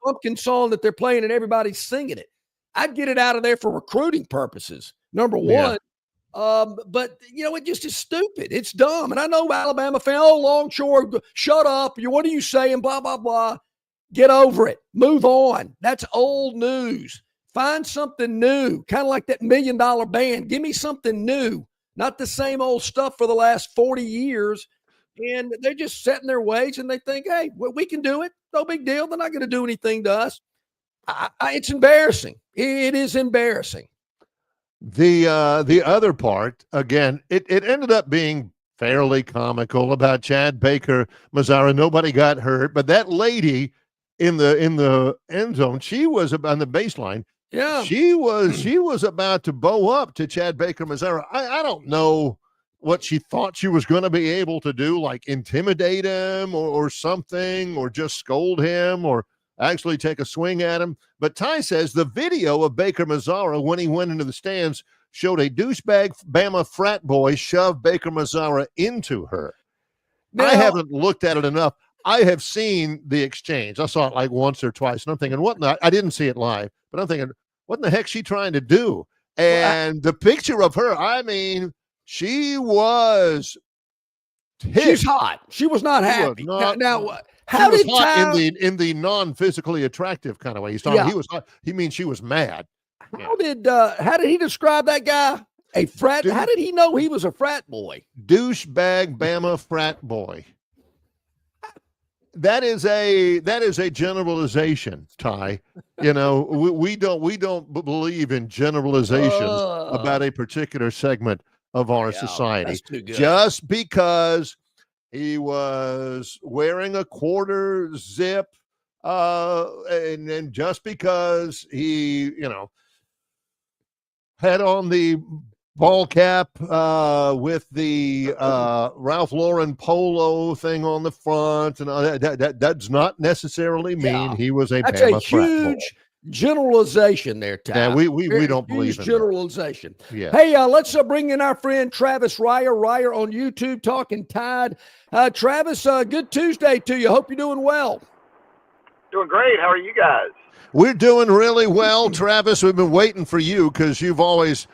pumpkin song that they're playing and everybody's singing it? I'd get it out of there for recruiting purposes, number one. But it just is stupid. It's dumb. And I know Alabama fan, Longshore, shut up. What are you saying? Blah, blah, blah. Get over it. Move on. That's old news. Find something new, kind of like that $1 Million Band. Give me something new, not the same old stuff for the last 40 years. And they're just set in their ways and they think, hey, we can do it. No big deal. They're not going to do anything to us. It's embarrassing. It is embarrassing. The other part, again, it ended up being fairly comical about Chad Baker Mazzara. Nobody got hurt, but that lady in the end zone, she was on the baseline. Yeah, she was about to bow up to Chad Baker Mazzara. I don't know what she thought she was going to be able to do, like intimidate him or something, or just scold him, or actually take a swing at him. But Ty says the video of Baker Mazzara when he went into the stands showed a douchebag Bama frat boy shove Baker Mazzara into her. Now, I haven't looked at it enough. I have seen the exchange. I saw it like once or twice, and I'm thinking, I didn't see it live, but I'm thinking, what in the heck is she trying to do? And the picture of her, she was ticked. She's hot. She was not happy. Now, how did hot in the non-physically attractive kind of way? He's talking. He was hot. He means she was mad. How did he describe that guy? A frat? How did he know he was a frat boy? Douchebag Bama frat boy. That is a generalization, Ty. We don't believe in generalizations about a particular segment of our society. That's too good. Just because he was wearing a quarter zip, and just because he, had on the ball cap with the Ralph Lauren polo thing on the front, and that does not necessarily mean he was a That's Bama a huge generalization there, Ty. Yeah, we don't believe in generalization. Yeah. Hey, let's bring in our friend Travis Reier on YouTube, Talking Tide. Travis, good Tuesday to you. Hope you're doing well. Doing great. How are you guys? We're doing really well, Travis. We've been waiting for you because you've always,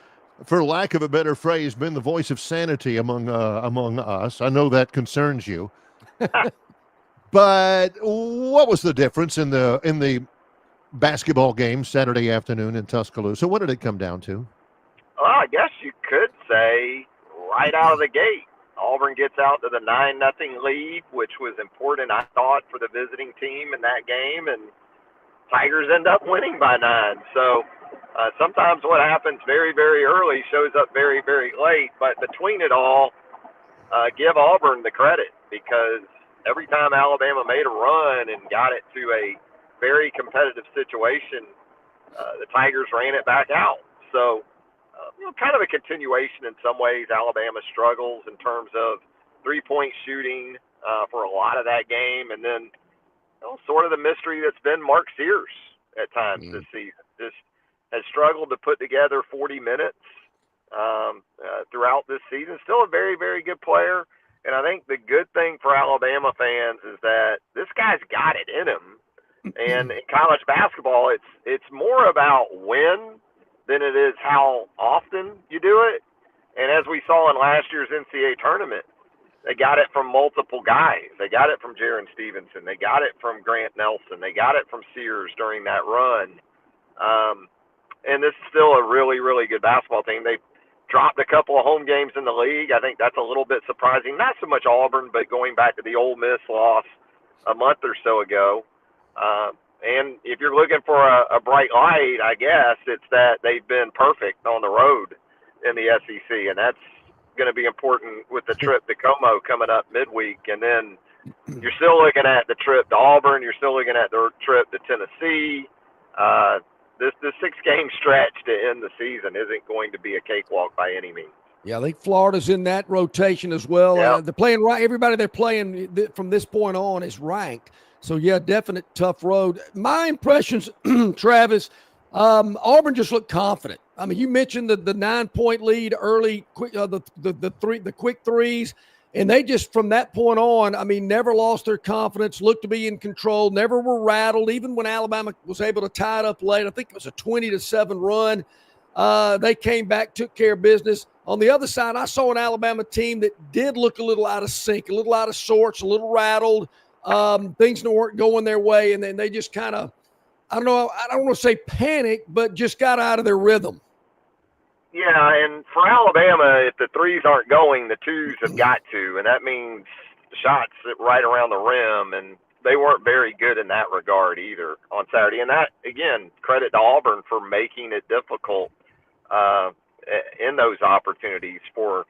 for lack of a better phrase, been the voice of sanity among us. I know that concerns you. But what was the difference in the basketball game Saturday afternoon in Tuscaloosa? What did it come down to? Well, I guess you could say right out of the gate, Auburn gets out to the 9-0 lead, which was important, I thought, for the visiting team in that game, and Tigers end up winning by 9. So sometimes what happens very, very early shows up very, very late. But between it all, give Auburn the credit, because every time Alabama made a run and got it to a very competitive situation, the Tigers ran it back out. So, kind of a continuation in some ways. Alabama struggles in terms of three-point shooting for a lot of that game. And then sort of the mystery that's been Mark Sears at times this season. Just has struggled to put together 40 minutes throughout this season. Still a very, very good player. And I think the good thing for Alabama fans is that this guy's got it in him. And in college basketball, it's more about when than it is how often you do it. And as we saw in last year's NCAA tournament, they got it from multiple guys. They got it from Jaron Stevenson. They got it from Grant Nelson. They got it from Sears during that run. And this is still a really, really good basketball team. They dropped a couple of home games in the league. I think that's a little bit surprising. Not so much Auburn, but going back to the Ole Miss loss a month or so ago. And if you're looking for a bright light, I guess it's that they've been perfect on the road in the SEC, and that's going to be important with the trip to Como coming up midweek. And then you're still looking at the trip to Auburn. You're still looking at the trip to Tennessee. This 6-game stretch to end the season isn't going to be a cakewalk by any means. Yeah, I think Florida's in that rotation as well. Yep. They're playing right. Everybody they're playing from this point on is ranked. So, yeah, definite tough road. My impressions, Travis, Auburn just looked confident. I mean, you mentioned the 9-point lead early, quick, the quick threes, and they just from that point on, I mean, never lost their confidence, looked to be in control, never were rattled. Even when Alabama was able to tie it up late, I think it was a 20-7 run. They came back, took care of business. On the other side, I saw an Alabama team that did look a little out of sync, a little out of sorts, a little rattled. Things weren't going their way, and then they just kind of, I don't want to say panic, but just got out of their rhythm. Yeah, and for Alabama, if the threes aren't going, the twos have got to, and that means shots right around the rim, and they weren't very good in that regard either on Saturday. And that, again, credit to Auburn for making it difficult in those opportunities for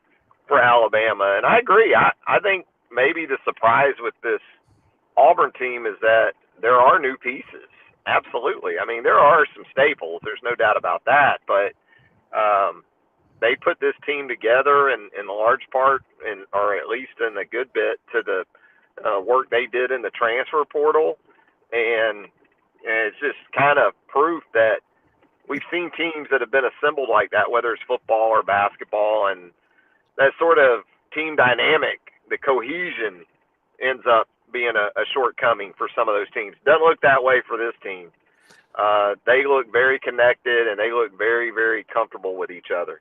Alabama. And I agree. I think maybe the surprise with this Auburn team is that there are new pieces. Absolutely. I mean, there are some staples. There's no doubt about that. But they put this team together in large part, or at least in a good bit, to the work they did in the transfer portal. And it's just kind of proof that we've seen teams that have been assembled like that, whether it's football or basketball, and that sort of team dynamic, the cohesion ends up being a shortcoming for some of those teams. Doesn't look that way for this team. They look very connected, and they look very, very comfortable with each other.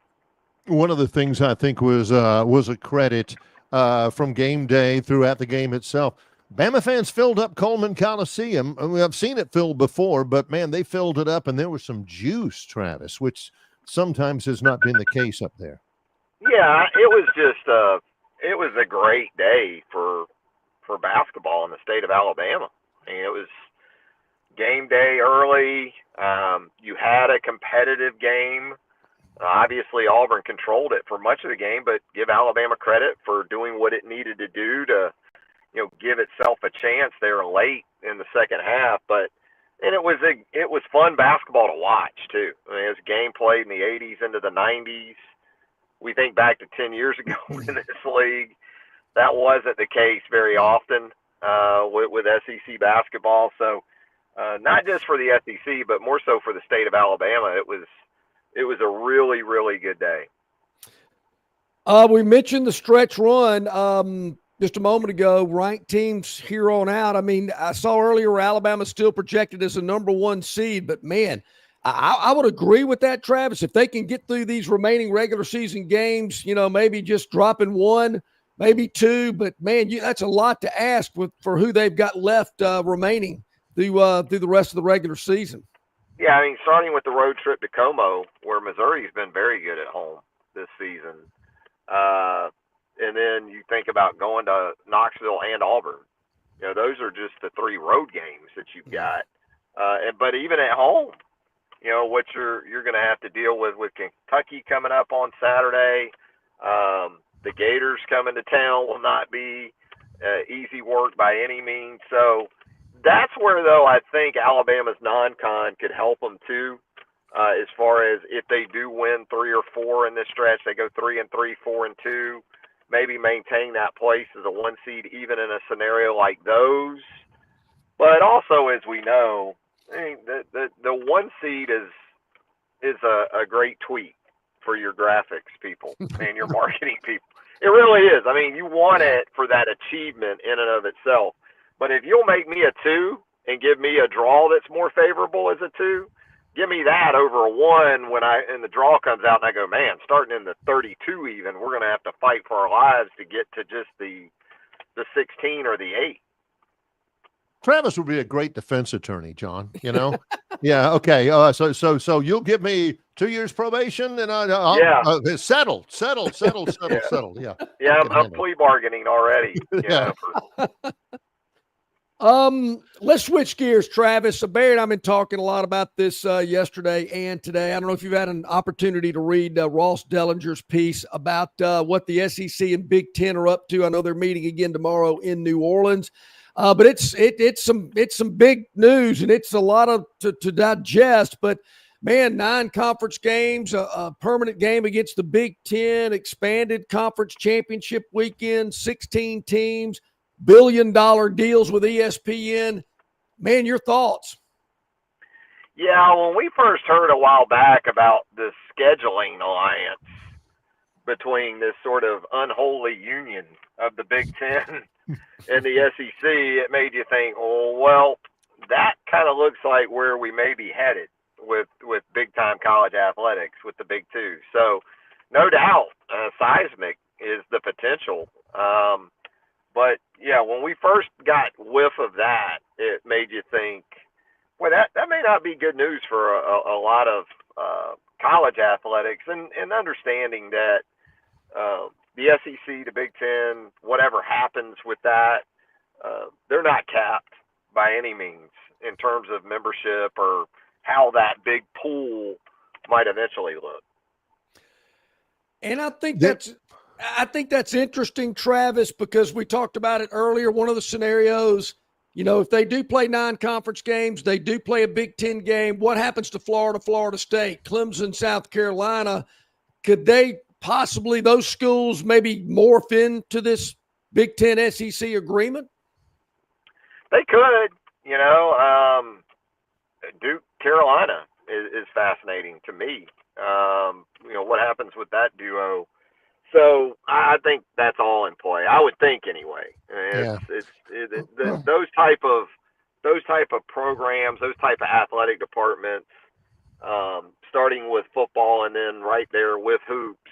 One of the things I think was a credit from game day throughout the game itself. Bama fans filled up Coleman Coliseum. I mean, I've seen it filled before, but, man, they filled it up, and there was some juice, Travis, which sometimes has not been the case up there. Yeah, it was just it was a great day for basketball in the state of Alabama. I mean, it was game day early. You had a competitive game. Obviously, Auburn controlled it for much of the game, but give Alabama credit for doing what it needed to do to, give itself a chance. They were late in the second half, and it was fun basketball to watch too. I mean, it was a game played in the 80s into the 90s. We think back to 10 years ago in this league, that wasn't the case very often with SEC basketball. So not just for the SEC, but more so for the state of Alabama, it was a really, really good day. We mentioned the stretch run just a moment ago, ranked teams here on out. I mean, I saw earlier where Alabama's still projected as a number 1 seed, but, man, I would agree with that, Travis. If they can get through these remaining regular season games, maybe just dropping 1, maybe 2, but, man, that's a lot to ask for who they've got left remaining through the rest of the regular season. Yeah, I mean, starting with the road trip to Como, where Missouri's been very good at home this season. And then you think about going to Knoxville and Auburn. Those are just the 3 road games that you've got. But even at home, what you're going to have to deal with Kentucky coming up on Saturday. The Gators coming to town will not be easy work by any means. So that's where, though, I think Alabama's non-con could help them too, as far as if they do win 3 or 4 in this stretch, they go 3-3, 4-2, maybe maintain that place as a 1 seed even in a scenario like those. But also, as we know, I mean, the 1 seed is a great tweet for your graphics people and your marketing people. It really is. I mean, you want it for that achievement in and of itself. But if you'll make me a 2 and give me a draw that's more favorable as a 2, give me that over a 1 and the draw comes out and I go, man, starting in the 32 even, we're going to have to fight for our lives to get to just the 16 or the 8. Travis would be a great defense attorney, John. Yeah. Okay. So you'll give me 2 years probation, and I'll settle. Yeah. Yeah. I'm plea bargaining already. Yeah. Let's switch gears, Travis. So Barry and I've been talking a lot about this yesterday and today. I don't know if you've had an opportunity to read Ross Dellinger's piece about what the SEC and Big Ten are up to. I know they're meeting again tomorrow in New Orleans, but it's some big news, and it's a lot of to digest. But man, 9 conference games, a permanent game against the Big Ten, expanded conference championship weekend, 16 teams. Billion-dollar deals with ESPN. Man, your thoughts? Yeah, when we first heard a while back about the scheduling alliance between this sort of unholy union of the Big Ten and the SEC, it made you think, oh, well, that kind of looks like where we may be headed with big-time college athletics with the Big Two. So, no doubt, seismic is the potential. But, yeah, when we first got whiff of that, it made you think, well, that may not be good news for a lot of college athletics, and understanding that the SEC, the Big Ten, whatever happens with that, they're not capped by any means in terms of membership or how that big pool might eventually look. And I think that's interesting, Travis, because we talked about it earlier. One of the scenarios, if they do play 9 conference games, they do play a Big Ten game. What happens to Florida, Florida State, Clemson, South Carolina? Could they possibly, those schools maybe morph into this Big Ten SEC agreement? They could, Duke, Carolina is fascinating to me. What happens with that duo? So I think that's all in play. I would think anyway. Those type of programs, those type of athletic departments, starting with football and then right there with hoops,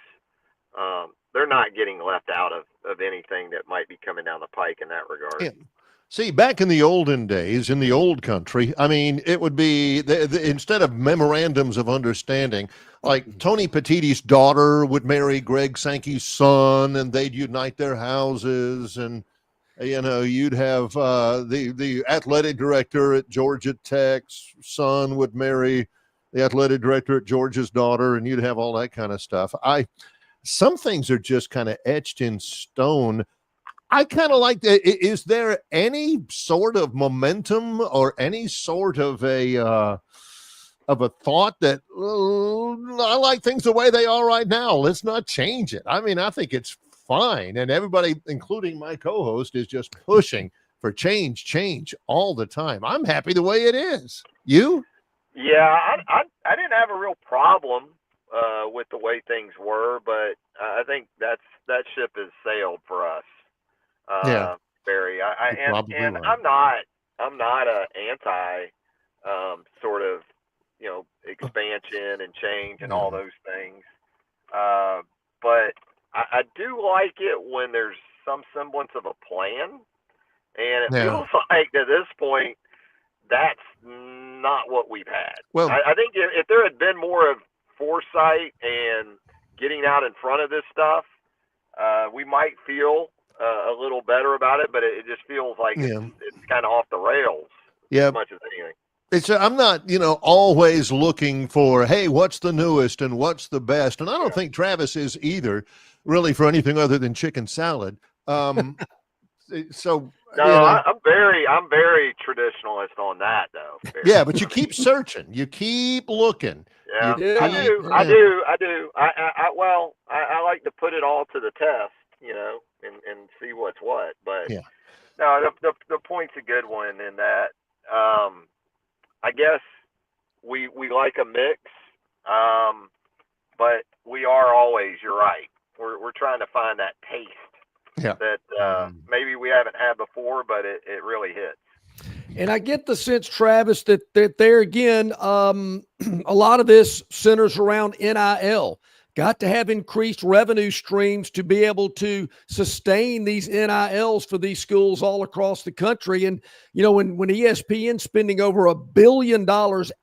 they're not getting left out of anything that might be coming down the pike in that regard. Yeah. See, back in the olden days, in the old country, I mean, it would be instead of memorandums of understanding, like Tony Petitti's daughter would marry Greg Sankey's son, and they'd unite their houses, and you'd have the athletic director at Georgia Tech's son would marry the athletic director at Georgia's daughter, and you'd have all that kind of stuff. Some things are just kind of etched in stone. I kind of like that. Is there any sort of momentum or any sort of a thought that I like things the way they are right now? Let's not change it. I mean, I think it's fine. And everybody, including my co-host, is just pushing for change all the time. I'm happy the way it is. You? Yeah, I didn't have a real problem with the way things were, but I think that ship has sailed for us. Barry. And right. I'm not a anti sort of expansion and change and all those things. But I do like it when there's some semblance of a plan, and it feels like at this point that's not what we've had. Well, I think if there had been more of foresight and getting out in front of this stuff, we might feel a little better about it, but it just feels like it's kind of off the rails as much as anything. I'm not, always looking for, hey, what's the newest and what's the best? And I don't think Travis is either, really, for anything other than chicken salad. I'm very traditionalist on that, though. Yeah, but you keep searching, you keep looking. Yeah, I do. I like to put it all to the test, and see what's what. But no, the point's a good one in that. I guess we like a mix, but we are always. You're right. We're trying to find that taste that maybe we haven't had before, but it really hits. And I get the sense, Travis, that there again, a lot of this centers around NIL. Got to have increased revenue streams to be able to sustain these NILs for these schools all across the country. And, when ESPN's spending over $1 billion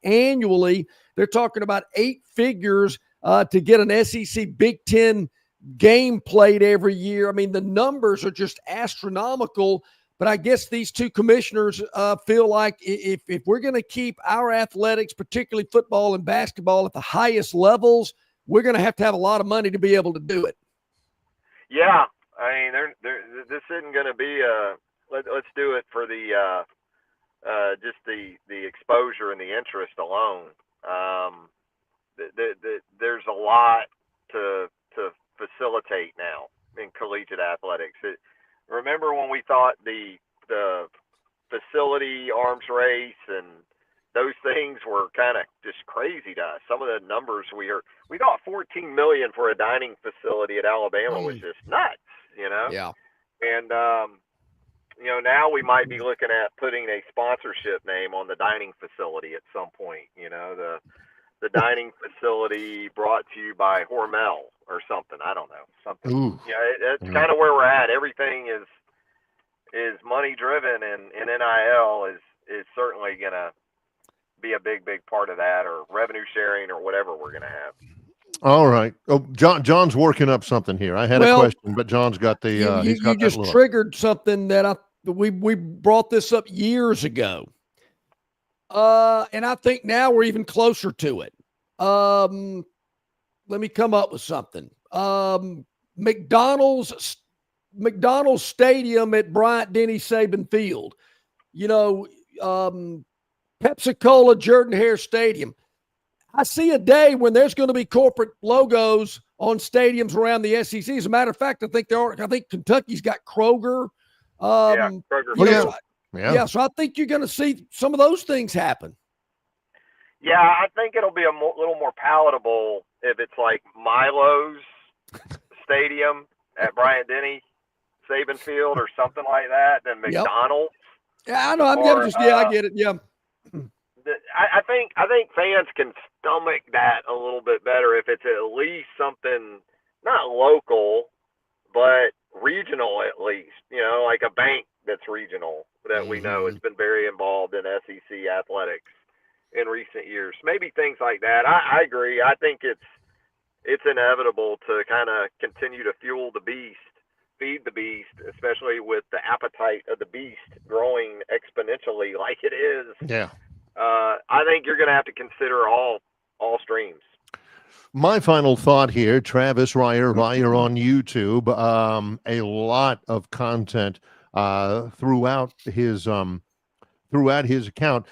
annually, they're talking about 8 figures to get an SEC Big Ten game played every year. I mean, the numbers are just astronomical. But I guess these two commissioners feel like if we're going to keep our athletics, particularly football and basketball, at the highest levels, we're going to have a lot of money to be able to do it. Yeah, I mean, this isn't going to be let's do it for the just the exposure and the interest alone. There's a lot to facilitate now in collegiate athletics. Remember when we thought the facility arms race and those things were kind of just crazy to us. Some of the numbers we thought $14 million for a dining facility at Alabama was just nuts, you know? Yeah. And, you know, now we might be looking at putting a sponsorship name on the dining facility at some point, you know, the dining facility brought to you by Hormel or something. I don't know. Something. Ooh. Yeah, that's kind of where we're at. Everything is money driven, and NIL is certainly going to be a big part of that, or revenue sharing, or whatever we're going to have. All right. Oh, John's working up something here. I had a question, but John's got the. You just triggered something that we brought this up years ago, and I think now we're even closer to it. Let me come up with something. McDonald's Stadium at Bryant-Denny Saban Field. You know, Pepsi-Cola Jordan-Hare Stadium. I see a day when there's going to be corporate logos on stadiums around the SEC. As a matter of fact, I think Kentucky's got Kroger. Kroger. Yeah. So I think you're going to see some of those things happen. Yeah, I think it'll be little more palatable if it's like Milo's Stadium at Bryant-Denny Saban Field or something like that than McDonald's. Yeah, I know. I get it. Yeah. I think fans can stomach that a little bit better if it's at least something not local, but regional at least. You know, like a bank that's regional that we know has been very involved in SEC athletics in recent years. Maybe things like that. I agree. I think it's inevitable to kind of continue to fuel the beast, feed the beast, especially with the appetite of the beast growing exponentially like it is. Yeah. I think you're going to have to consider all streams. My final thought here, Travis Reier on YouTube, a lot of content throughout his account.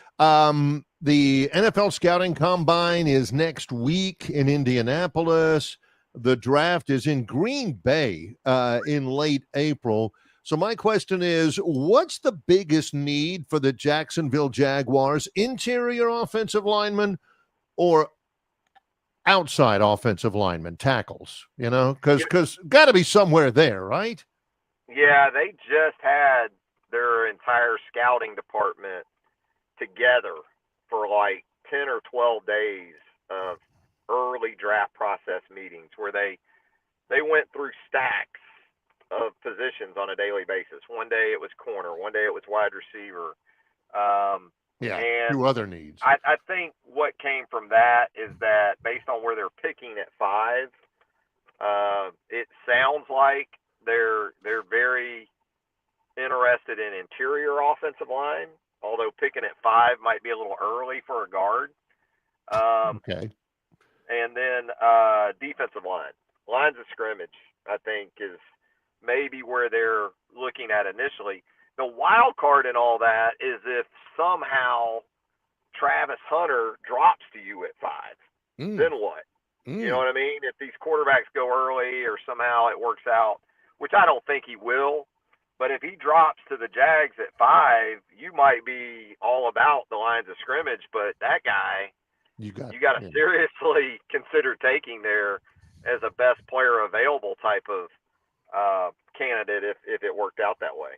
The NFL Scouting Combine is next week in Indianapolis. The draft is in Green Bay in late April. So my question is, what's the biggest need for the Jacksonville Jaguars? Interior offensive linemen or outside offensive linemen, tackles? You know, because got to be somewhere there, right? Yeah, they just had their entire scouting department together for like 10 or 12 days of early draft process meetings where they went through stacks of positions on a daily basis. One day it was corner, one day it was wide receiver. And 2 other needs. I think what came from that is that based on where they're picking at 5, it sounds like they're very interested in interior offensive line, although picking at 5 might be a little early for a guard. Okay. And then defensive lines of scrimmage, I think, is maybe where they're looking at initially. The wild card in all that is if somehow Travis Hunter drops to you at 5, then what? You know what I mean? If these quarterbacks go early or somehow it works out, which I don't think he will, but if he drops to the Jags at 5, you might be all about the lines of scrimmage, but that guy you got to seriously consider taking there as a best player available type of candidate if it worked out that way.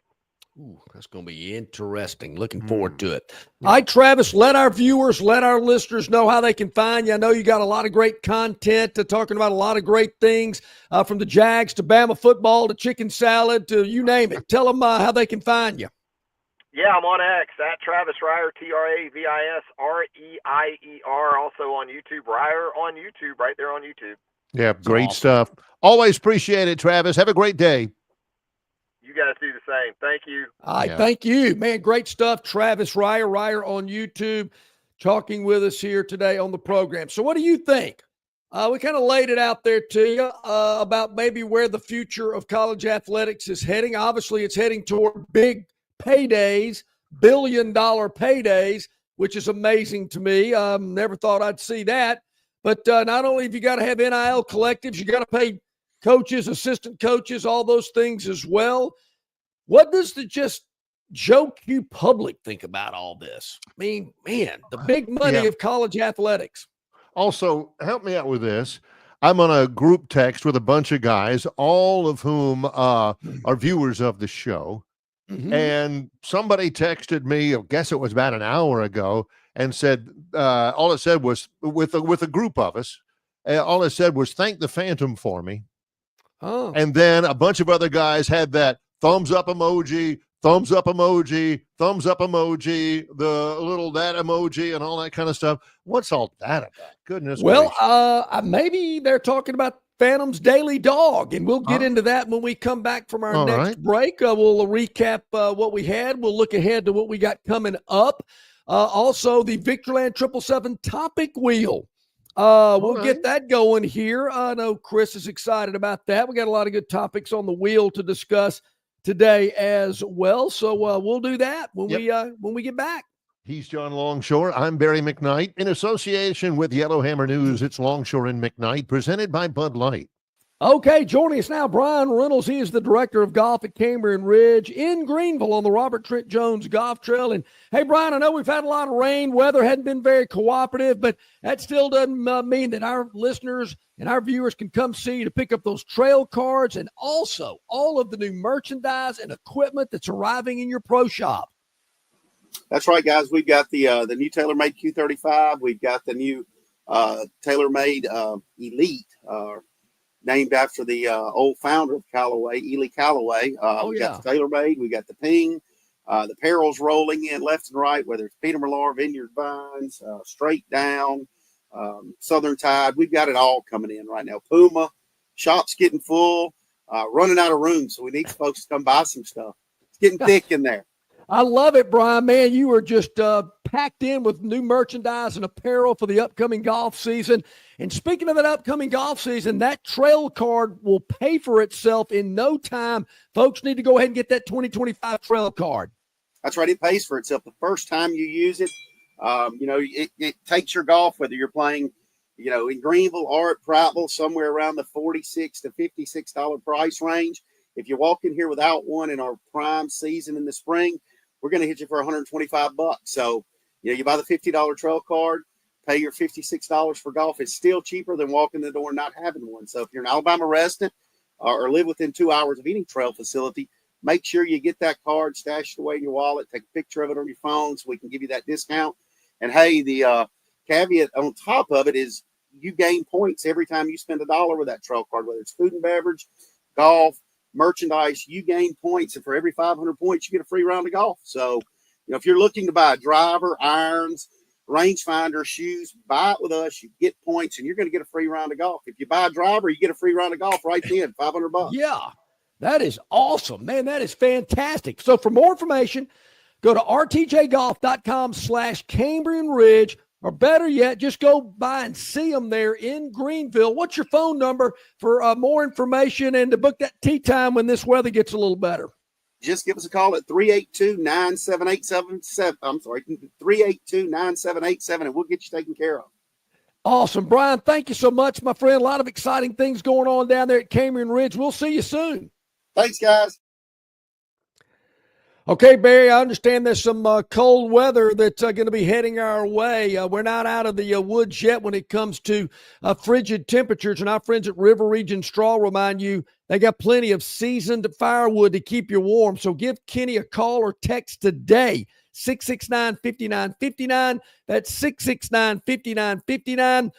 Ooh, that's going to be interesting. Looking forward to it. All right, Travis, let our viewers, let our listeners know how they can find you. I know you got a lot of great content talking about a lot of great things from the Jags to Bama football to chicken salad to you name it. Tell them how they can find you. Yeah, I'm on X at Travis Reier, TravisReier. Also on YouTube, Reier on YouTube, right there on YouTube. Yeah, great stuff. Always appreciate it, Travis. Have a great day. You guys do the same. Thank you. All right, thank you, man. Great stuff, Travis Reier on YouTube, talking with us here today on the program. So, what do you think? We kind of laid it out there to you about maybe where the future of college athletics is heading. Obviously, it's heading toward big paydays, billion-dollar paydays, which is amazing to me. Never thought I'd see that. But not only have you got to have NIL collectives, you got to pay coaches, assistant coaches, all those things as well. What does the just Joe Q public think about all this? I mean, man, the big money of college athletics. Also, help me out with this. I'm on a group text with a bunch of guys, all of whom are viewers of the show. Mm-hmm. And somebody texted me, I guess it was about an hour ago, and said, all it said was, with a group of us, all it said was, thank the Phantom for me. Oh. And then a bunch of other guys had that thumbs up emoji, thumbs up emoji, thumbs up emoji, the little that emoji, and all that kind of stuff. What's all that about? Goodness Well, gracious. maybe they're talking about Phantom's Daily Dog, and we'll get into that when we come back from our next break. We'll recap what we had. We'll look ahead to what we got coming up. Also, the Victorland 777 topic wheel. We'll get that going here. I know Chris is excited about that. We got a lot of good topics on the wheel to discuss today as well. So we'll do that when we get back. He's John Longshore. I'm Barry McKnight. In association with Yellowhammer News, it's Longshore and McKnight, presented by Bud Light. Okay, joining us now, Brian Reynolds. He is the director of golf at Cambrian Ridge in Greenville on the Robert Trent Jones Golf Trail. And hey, Brian, I know we've had a lot of rain. Weather hadn't been very cooperative, but that still doesn't mean that our listeners and our viewers can come see you to pick up those trail cards and also all of the new merchandise and equipment that's arriving in your pro shop. That's right, guys. We've got the new TaylorMade Q35. We've got the new TaylorMade Elite, named after the old founder of Callaway, Ely Callaway. We got the TaylorMade. We got the Ping. The apparel's rolling in left and right, whether it's Peter Millar, Vineyard Vines, Straight Down, Southern Tide. We've got it all coming in right now. Puma. Shop's getting full, running out of room, so we need folks to come buy some stuff. It's getting thick in there. I love it, Brian. Man, you are just packed in with new merchandise and apparel for the upcoming golf season. And speaking of that upcoming golf season, that trail card will pay for itself in no time. Folks need to go ahead and get that 2025 trail card. That's right. It pays for itself the first time you use it. It takes your golf, whether you're playing, in Greenville or at Prattville, somewhere around the $46 to $56 price range. If you walk in here without one in our prime season in the spring, we're going to hit you for $125. So, you buy the $50 trail card, pay your $56 for golf. It's still cheaper than walking the door and not having one. So if you're an Alabama resident or live within 2 hours of any trail facility, make sure you get that card, stash it away in your wallet, take a picture of it on your phone so we can give you that discount. And hey, the caveat on top of it is you gain points every time you spend $1 with that trail card, whether it's food and beverage, golf, merchandise. You gain points, and for every 500 points, you get a free round of golf. So, if you're looking to buy a driver, irons, rangefinder, shoes, buy it with us. You get points, and you're going to get a free round of golf. If you buy a driver, you get a free round of golf right then, $500. Yeah, that is awesome, man. That is fantastic. So, for more information, go to rtjgolf.com/Cambrian Ridge. Or better yet, just go by and see them there in Greenville. What's your phone number for more information and to book that tee time when this weather gets a little better? Just give us a call at 382-9787. I'm sorry, 382-9787, and we'll get you taken care of. Awesome. Brian, thank you so much, my friend. A lot of exciting things going on down there at Cambrian Ridge. We'll see you soon. Thanks, guys. Okay, Barry, I understand there's some cold weather that's going to be heading our way. We're not out of the woods yet when it comes to frigid temperatures. And our friends at River Region Straw remind you they got plenty of seasoned firewood to keep you warm. So give Kenny a call or text today, 669-5959. That's 669-5959.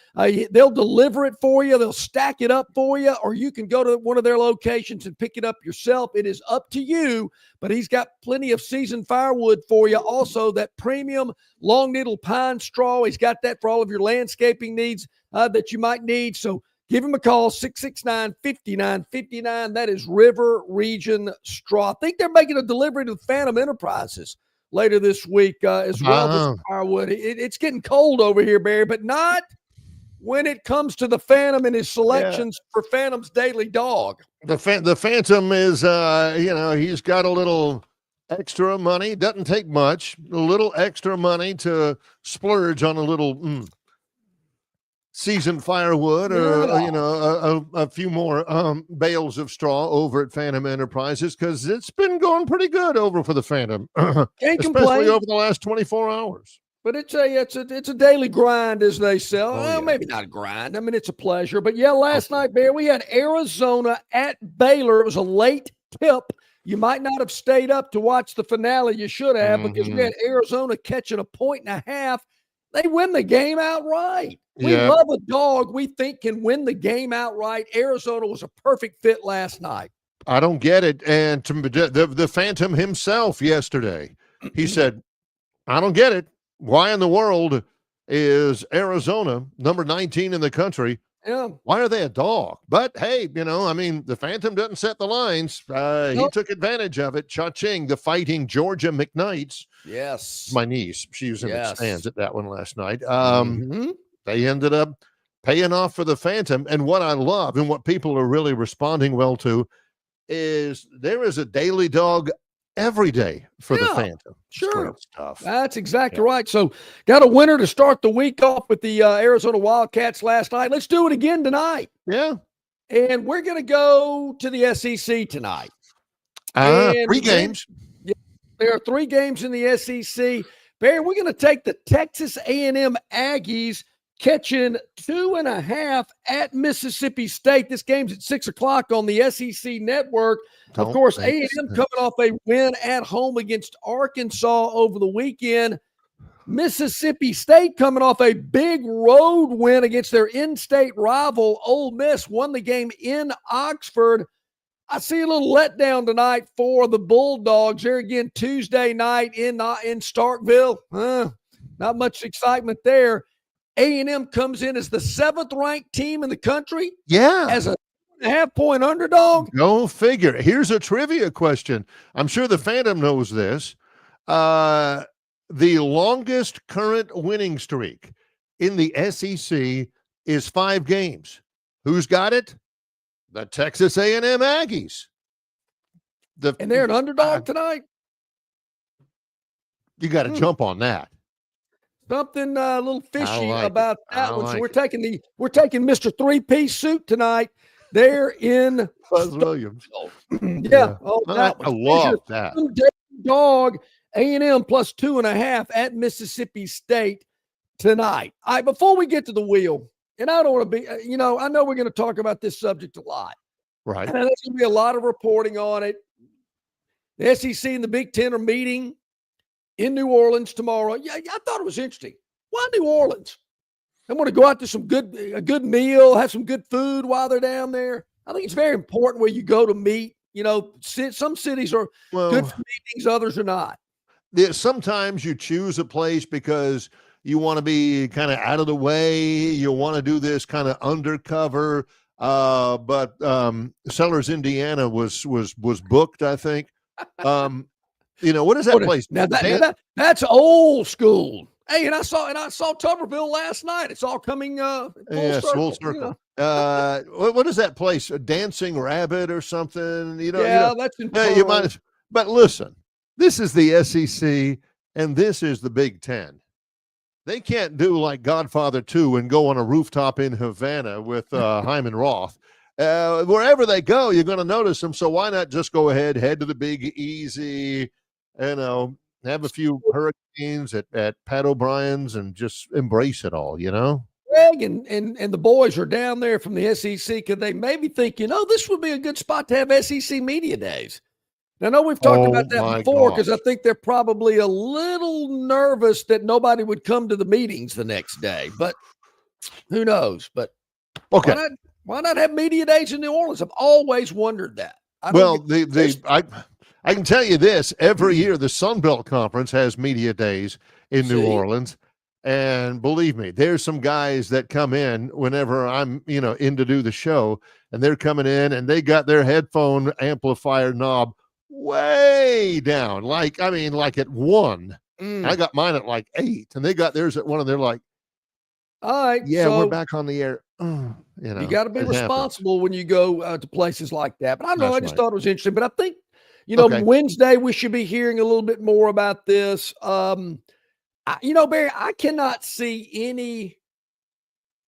They'll deliver it for you. They'll stack it up for you, or you can go to one of their locations and pick it up yourself. It is up to you, but he's got plenty of seasoned firewood for you. Also, that premium long needle pine straw, he's got that for all of your landscaping needs that you might need. So Give him a call, 669-5959. That is River Region Straw. I think they're making a delivery to the Phantom Enterprises later this week as well as firewood. It's getting cold over here, Barry, but not when it comes to the Phantom and his selections for Phantom's Daily Dog. The Phantom is, he's got a little extra money. Doesn't take much. A little extra money to splurge on a little seasoned firewood or, a few more bales of straw over at Phantom Enterprises because it's been going pretty good over for the Phantom. Can't especially complain. over the last 24 hours. But it's a daily grind, as they say. Well, maybe not a grind. I mean, it's a pleasure. But yeah, last night, Bear, we had Arizona at Baylor. It was a late tip. You might not have stayed up to watch the finale. You should have because we had Arizona catching 1.5. They win the game outright. We love a dog we think can win the game outright. Arizona was a perfect fit last night. I don't get it. And to the Phantom himself yesterday, he said, I don't get it. Why in the world is Arizona number 19 in the country? Yeah. Why are they a dog? But hey, the Phantom doesn't set the lines. He took advantage of it. Cha-ching, the Fighting Georgia McKnights. Yes. My niece, she was in the stands at that one last night. They ended up paying off for the Phantom. And what I love and what people are really responding well to is there is a daily dog every day for the Phantom. Sure. Stuff. That's exactly right. So got a winner to start the week off with the Arizona Wildcats last night. Let's do it again tonight. Yeah. And we're going to go to the SEC tonight. 3 games. There are 3 games in the SEC. Barry, we're going to take the Texas A&M Aggies catching 2.5 at Mississippi State. This game's at 6:00 on the SEC Network. Of course, A&M coming off a win at home against Arkansas over the weekend. Mississippi State coming off a big road win against their in-state rival, Ole Miss, won the game in Oxford. I see a little letdown tonight for the Bulldogs. There again Tuesday night in Starkville. Not much excitement there. A&M comes in as the 7th-ranked team in the country. Yeah. As a 2.5-point underdog. Go figure. Here's a trivia question. I'm sure the Phantom knows this. The longest current winning streak in the SEC is 5 games. Who's got it? The Texas A&M Aggies. And they're an underdog tonight? You got to jump on that. Something a little fishy like about that one. like So we're taking Mr. 3-piece suit tonight. They're in Buzz Williams. Yeah. Oh, that I love that. Dog A&M plus 2.5 at Mississippi State tonight. All right, before we get to the wheel, and I don't want to be, I know we're going to talk about this subject a lot. Right. And there's going to be a lot of reporting on it. The SEC and the Big Ten are meeting in New Orleans tomorrow. Yeah, I thought it was interesting. Why New Orleans? They want to go out to a good meal, have some good food while they're down there. I think it's very important where you go to meet. Some cities are good for meetings, others are not. Sometimes you choose a place because you want to be kind of out of the way. You want to do this kind of undercover. But Sellers, Indiana was booked, I think. What is that place? Now that's old school. Hey, and I saw Tuberville last night. It's all coming full circle. What is that place? A Dancing Rabbit or something? That's in you might. But listen, this is the SEC and this is the Big Ten. They can't do like Godfather 2 and go on a rooftop in Havana with Hyman Roth. Wherever they go, you're going to notice them. So why not just go ahead, head to the Big Easy, have a few hurricanes at Pat O'Brien's and just embrace it all, Greg and the boys are down there from the SEC because they maybe think, this would be a good spot to have SEC Media Days. Now, I know we've talked about that before because I think they're probably a little nervous that nobody would come to the meetings the next day, but who knows? But okay, why not have Media Days in New Orleans? I've always wondered that. I can tell you this, every year the Sun Belt Conference has media days in New Orleans. And believe me, there's some guys that come in whenever I'm, in to do the show, and they're coming in and they got their headphone amplifier knob way down. Like at 1. I got mine at like 8, and they got theirs at 1, and they're like, all right, yeah, so we're back on the air. you got to be it responsible happens. when you go to places like that. But I don't know, That's I just right. thought it was interesting. But I think, Okay. Wednesday we should be hearing a little bit more about this. Barry, I cannot see any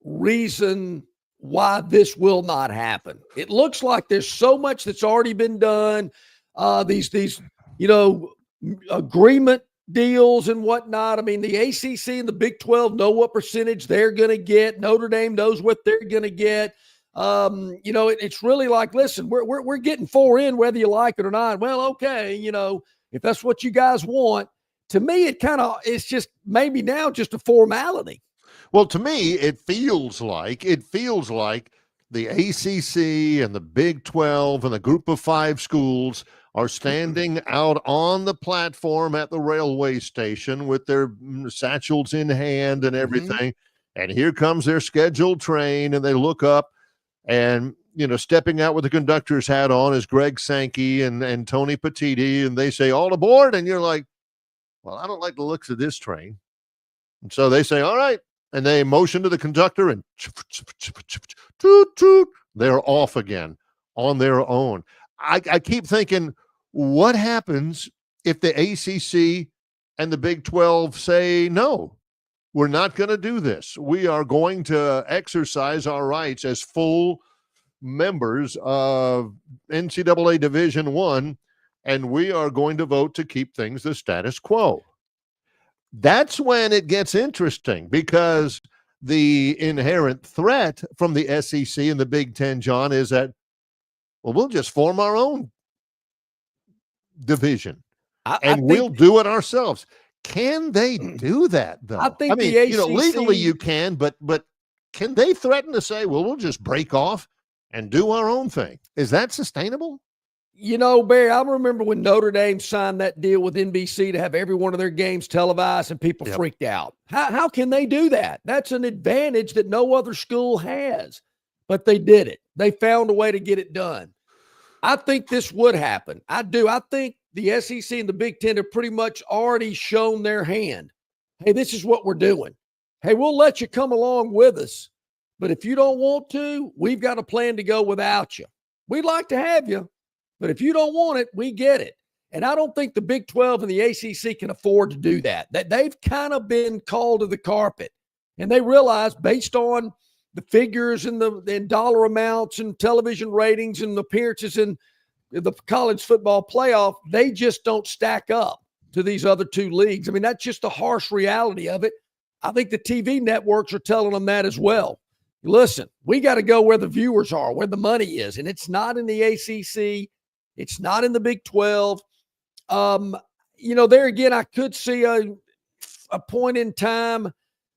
reason why this will not happen. It looks like there's so much that's already been done. These agreement deals and whatnot. I mean, the ACC and the Big 12 know what percentage they're going to get. Notre Dame knows what they're going to get. It's really like, listen, we're getting 4 in whether you like it or not. Well, okay, if that's what you guys want. To me, it's just maybe now just a formality. Well, to me, it feels like the ACC and the Big 12 and the group of 5 schools are standing out on the platform at the railway station with their satchels in hand and everything. And here comes their scheduled train, and they look up, and stepping out with the conductor's hat on is Greg Sankey and Tony Petiti, and they say, all aboard, and you're like, well, I don't like the looks of this train. And so they say, all right. And they motion to the conductor, and toot, toot, they're off again on their own. I keep thinking, what happens if the ACC and the Big 12 say, no, we're not going to do this. We are going to exercise our rights as full members of NCAA Division I, and we are going to vote to keep things the status quo. That's when it gets interesting, because the inherent threat from the SEC and the Big Ten, John, is that, well, we'll just form our own division and we'll do it ourselves. Can they do that, though? I think the ACC, legally you can, but can they threaten to say, well, we'll just break off and do our own thing? Is that sustainable? Barry, I remember when Notre Dame signed that deal with NBC to have every one of their games televised, and people freaked out. How can they do that? That's an advantage that no other school has. But they did it. They found a way to get it done. I think this would happen. I do. I think the SEC and the Big Ten have pretty much already shown their hand. Hey, this is what we're doing. Hey, we'll let you come along with us. But if you don't want to, we've got a plan to go without you. We'd like to have you. But if you don't want it, we get it. And I don't think the Big 12 and the ACC can afford to do that. That they've kind of been called to the carpet. And they realize, based on the figures and the dollar amounts and television ratings and appearances in the college football playoff, they just don't stack up to these other 2 leagues. I mean, that's just the harsh reality of it. I think the TV networks are telling them that as well. Listen, we got to go where the viewers are, where the money is. And it's not in the ACC. It's not in the Big 12. There again, I could see a point in time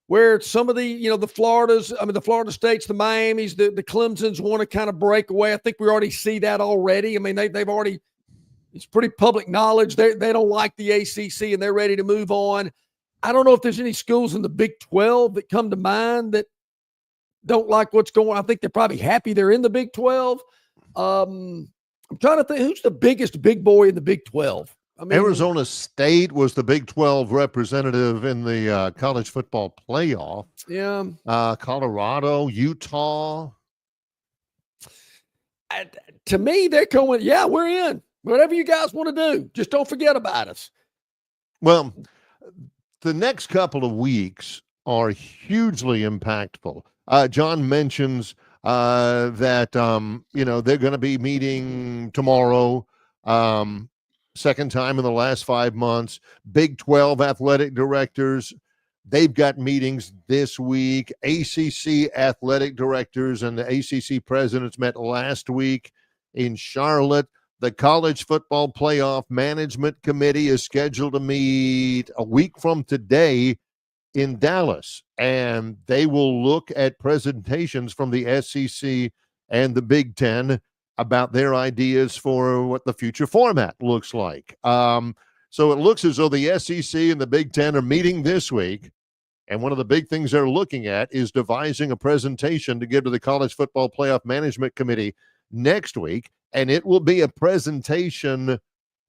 where some of the Florida States, the Miamis, the Clemsons want to kind of break away. I think we already see that already. I mean, they've already, it's pretty public knowledge. They don't like the ACC and they're ready to move on. I don't know if there's any schools in the Big 12 that come to mind that don't like what's going on. I think they're probably happy they're in the Big 12. I'm trying to think, who's the biggest big boy in the Big 12? I mean, Arizona State was the Big 12 representative in the college football playoff. Yeah. Colorado, Utah. To me, they're going, yeah, we're in. Whatever you guys want to do, just don't forget about us. Well, the next couple of weeks are hugely impactful. John mentions that, they're going to be meeting tomorrow, second time in the last 5 months. Big 12 athletic directors, they've got meetings this week. ACC athletic directors and the ACC presidents met last week in Charlotte. The College Football Playoff Management Committee is scheduled to meet a week from today in Dallas, and they will look at presentations from the SEC and the Big Ten about their ideas for what the future format looks like. So it looks as though the SEC and the Big Ten are meeting this week, And one of the big things they're looking at is devising a presentation to give to the College Football Playoff Management Committee next week. And it will be a presentation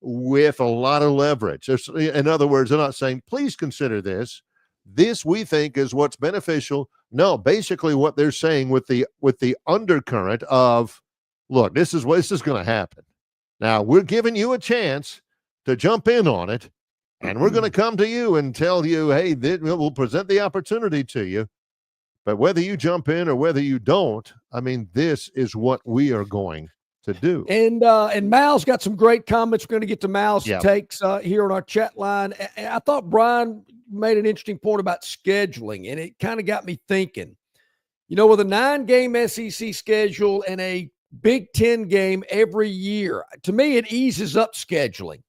with a lot of leverage. In other words, they're not saying, please consider this. This we think is what's beneficial. No, basically what they're saying with the undercurrent of, look, this is going to happen. Now, we're giving you a chance to jump in on it, and we're going to come to you and tell you, hey, we'll present the opportunity to you. But whether you jump in or whether you don't, I mean, this is what we are going to do. And Mal's got some great comments. We're going to get to Mal's takes here on our chat line. And I thought Bryan made an interesting point about scheduling, and it kind of got me thinking. You know, with a 9-game SEC schedule and a Big Ten game every year, to me, it eases up scheduling,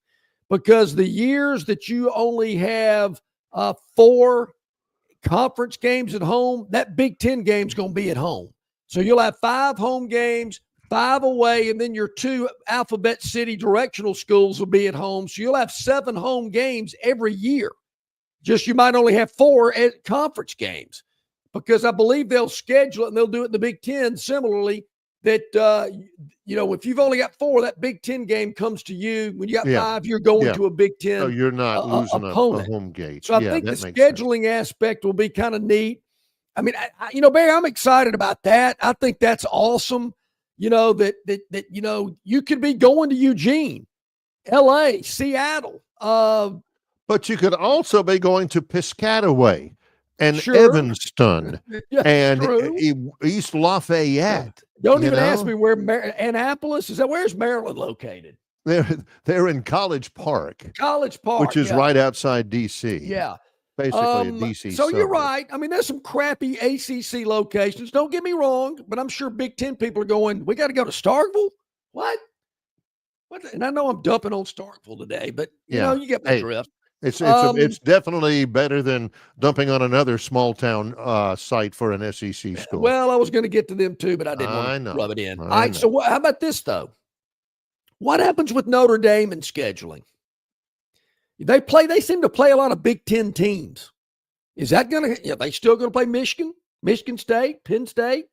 because the years that you only have 4 conference games at home, that Big Ten game's going to be at home. So you'll have 5 home games, 5 away, and then your 2 Alphabet City directional schools will be at home. So you'll have 7 home games every year. Just you might only have 4 at conference games, because I believe they'll schedule it, and they'll do it in the Big Ten similarly, that, if you've only got 4, that Big Ten game comes to you. When you got 5, you're going to a Big Ten so you're not losing a home gate. So I think the scheduling aspect will be kind of neat. I mean, Barry, I'm excited about that. I think that's awesome. That you could be going to Eugene, LA, Seattle. But you could also be going to Piscataway and Sure. Evanston Yeah, and true. East Lafayette. Don't even ask me where Annapolis is. Where's Maryland located? They're in College Park. College Park, which is right outside D.C. Yeah. Basically a D.C. So suburb. you're right. I mean, there's some crappy ACC locations. Don't get me wrong, but I'm sure Big Ten people are going, we got to go to Starkville? What? And I know I'm dumping on Starkville today, but, you get my drift. It's definitely better than dumping on another small town site for an SEC school. Well, I was going to get to them too, but I didn't want to rub it in. All right, so how about this, though? What happens with Notre Dame and scheduling? They seem to play a lot of Big Ten teams. Is that going to, they still going to play Michigan State, Penn State?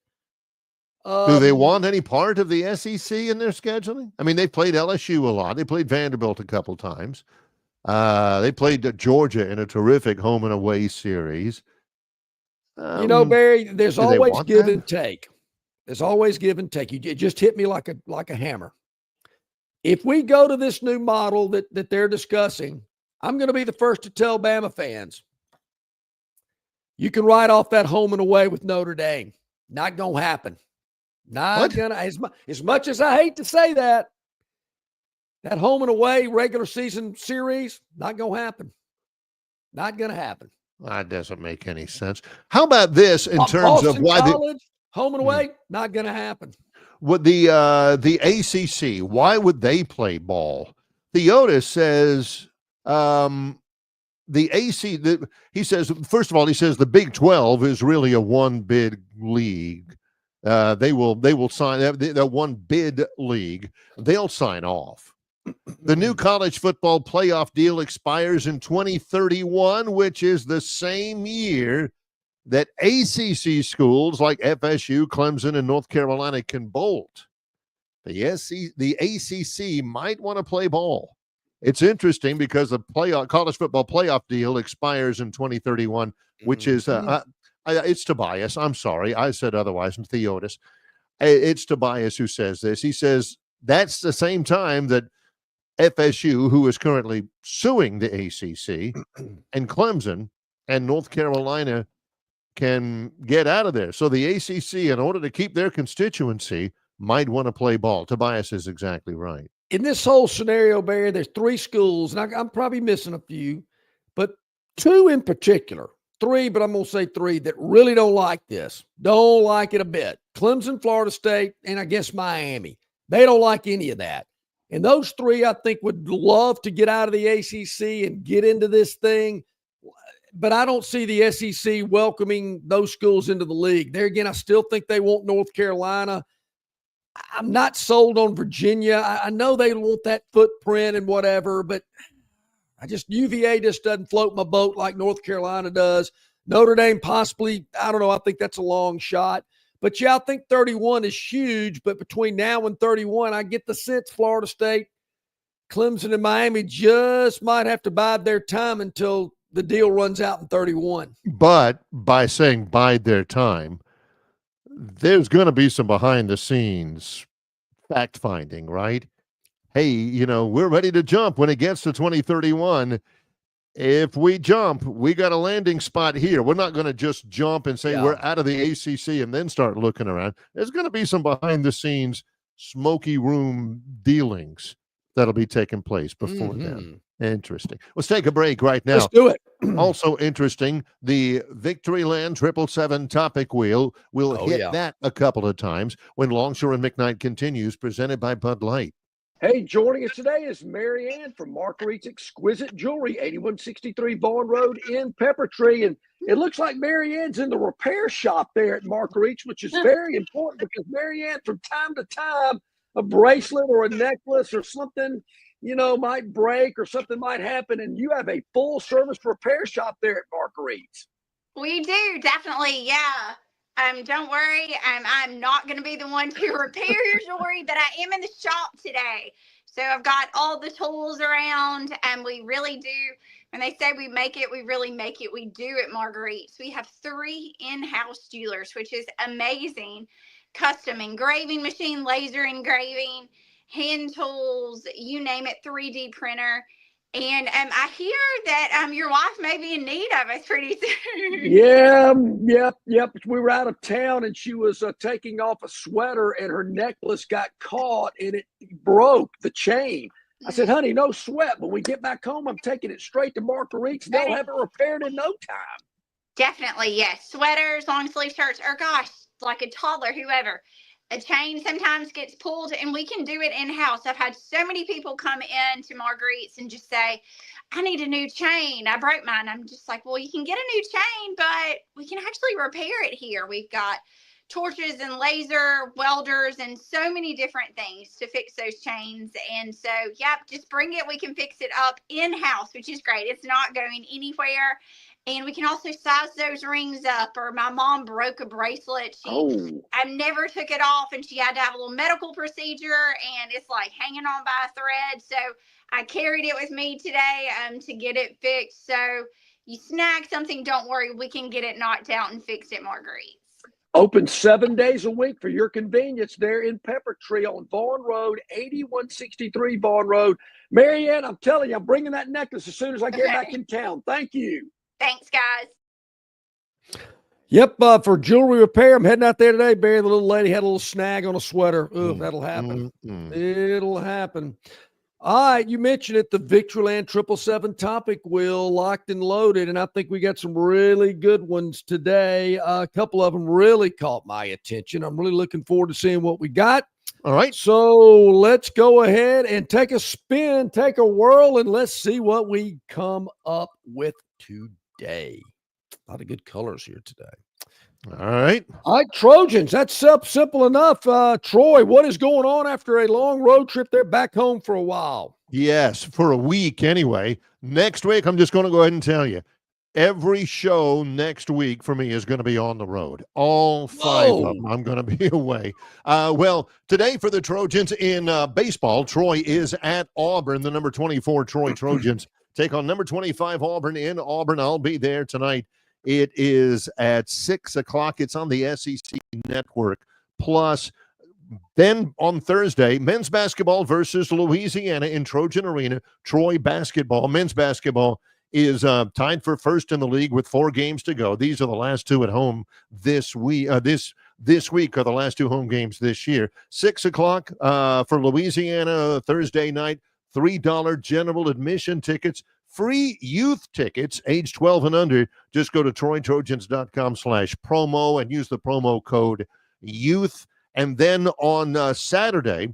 Do they want any part of the SEC in their scheduling? I mean, they played LSU a lot. They played Vanderbilt a couple times. They played Georgia in a terrific home and away series. Barry, there's always give and take. There's always give and take. It just hit me like a hammer. If we go to this new model that they're discussing, I'm going to be the first to tell Bama fans, you can write off that home and away with Notre Dame. Not going to happen. Not going to, as much as I hate to say that home and away regular season series, not going to happen. Not going to happen. That doesn't make any sense. How about this in terms Boston of why College, home and away, not going to happen. With the ACC, why would they play ball? Theotis says he says, first of all, he says the Big 12 is really a one bid league. They will sign that one bid league. They'll sign off. The new college football playoff deal expires in 2031, which is the same year that ACC schools like FSU, Clemson, and North Carolina can bolt. The ACC might want to play ball. It's interesting because the college football playoff deal expires in 2031, which is it's Tobias. I'm sorry, I said otherwise. And Theotis, it's Tobias who says this. He says that's the same time that FSU, who is currently suing the ACC, and Clemson and North Carolina can get out of there. So the ACC, in order to keep their constituency, might want to play ball. Tobias is exactly right. In this whole scenario, Barry, there's 3 schools, and I'm probably missing a few, but 2 in particular, 3, but I'm going to say 3 that really don't like this. Don't like it a bit. Clemson, Florida State, and I guess Miami. They don't like any of that. And those 3, I think, would love to get out of the ACC and get into this thing. But I don't see the SEC welcoming those schools into the league. There again, I still think they want North Carolina. I'm not sold on Virginia. I know they want that footprint and whatever, but UVA just doesn't float my boat like North Carolina does. Notre Dame possibly, I don't know. I think that's a long shot. But, yeah, I think 31 is huge. But between now and 31, I get the sense Florida State, Clemson, and Miami just might have to bide their time until the deal runs out in 31. But by saying bide their time, there's going to be some behind-the-scenes fact-finding, right? Hey, we're ready to jump when it gets to 2031. If we jump, we got a landing spot here. We're not going to just jump and say we're out of the ACC and then start looking around. There's going to be some behind-the-scenes smoky room dealings that'll be taking place before then. Interesting. Let's take a break right now. Let's do it. Also interesting, the Victoryland 777 topic wheel. We'll hit that a couple of times when Longshore and McKnight continues, presented by Bud Light. Hey, joining us today is Mary Ann from Marguerite's Exquisite Jewelry, 8163 Vaughn Road in Peppertree. And it looks like Mary Ann's in the repair shop there at Marguerite's, which is very important because Mary Ann, from time to time, a bracelet or a necklace or something, might break or something might happen. And you have a full service repair shop there at Marguerite's. We do, definitely. Yeah. Don't worry. I'm not going to be the one to repair your jewelry, but I am in the shop today. So I've got all the tools around, and we really do. When they say we make it, we really make it. We do at Marguerite's. We have 3 in-house jewelers, which is amazing. Custom engraving machine, laser engraving, hand tools, you name it, 3D printer. And I hear that your wife may be in need of us pretty soon. Yep. We were out of town, and she was taking off a sweater, and her necklace got caught, and it broke the chain. I said, honey, no sweat. When we get back home, I'm taking it straight to Marguerite's. They'll have it repaired in no time. Definitely, yes. Sweaters, long sleeve shirts, or gosh, like a toddler, whoever. A chain sometimes gets pulled, and we can do it in-house. I've had so many people come in to Marguerite's and just say, I need a new chain. I broke mine. I'm just like, well, you can get a new chain, but we can actually repair it here. We've got torches and laser welders and so many different things to fix those chains. And so, just bring it. We can fix it up in-house, which is great. It's not going anywhere. And we can also size those rings up. Or my mom broke a bracelet. I never took it off, and she had to have a little medical procedure, and it's like hanging on by a thread. So I carried it with me today to get it fixed. So you snag something, don't worry. We can get it knocked out and fixed at Marguerite's. Open 7 days a week for your convenience there in Peppertree on Vaughn Road, 8163 Vaughn Road. Mary Ann, I'm telling you, I'm bringing that necklace as soon as I get back in town. Thank you. Thanks, guys. Yep, for jewelry repair, I'm heading out there today. Barry, the little lady, had a little snag on a sweater. Ooh, that'll happen. It'll happen. All right, you mentioned it, the Victoryland 777 topic wheel, locked and loaded, and I think we got some really good ones today. A couple of them really caught my attention. I'm really looking forward to seeing what we got. All right. So let's go ahead and take a spin, take a whirl, and let's see what we come up with today. A lot of good colors here today. All right, Trojans. That's simple enough. Troy, what is going on after a long road trip? They're back home for a while. Yes, for a week anyway. Next week, I'm just going to go ahead and tell you, every show next week for me is going to be on the road. All 5 of them, I'm going to be away. Well, today for the Trojans in baseball, Troy is at Auburn. The number 24 Troy Trojans take on number 25 Auburn in Auburn. I'll be there tonight. It is at 6 o'clock. It's on the SEC Network. Plus, then on Thursday, men's basketball versus Louisiana in Trojan Arena. Troy basketball, men's basketball is tied for first in the league with 4 games to go. These are the last 2 at home this week. This week are the last 2 home games this year. 6 o'clock for Louisiana Thursday night. $3 general admission tickets. Free youth tickets, age 12 and under. Just go to TroyTrojans.com/promo and use the promo code YOUTH. And then on Saturday,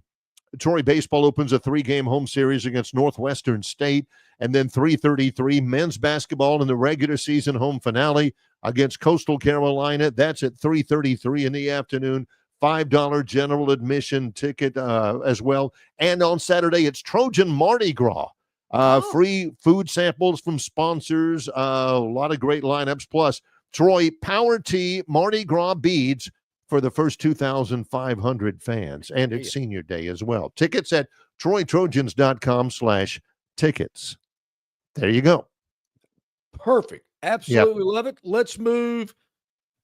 Troy baseball opens a 3-game home series against Northwestern State. And then 3:33 men's basketball in the regular season home finale against Coastal Carolina. That's at 3:33 in the afternoon. $5 general admission ticket as well. And on Saturday, it's Trojan Mardi Gras. Free food samples from sponsors, a lot of great lineups. Plus, Troy Power Tee Mardi Gras beads for the first 2,500 fans. And it's senior day as well. Tickets at TroyTrojans.com/tickets. There you go. Perfect. Absolutely love it. Let's move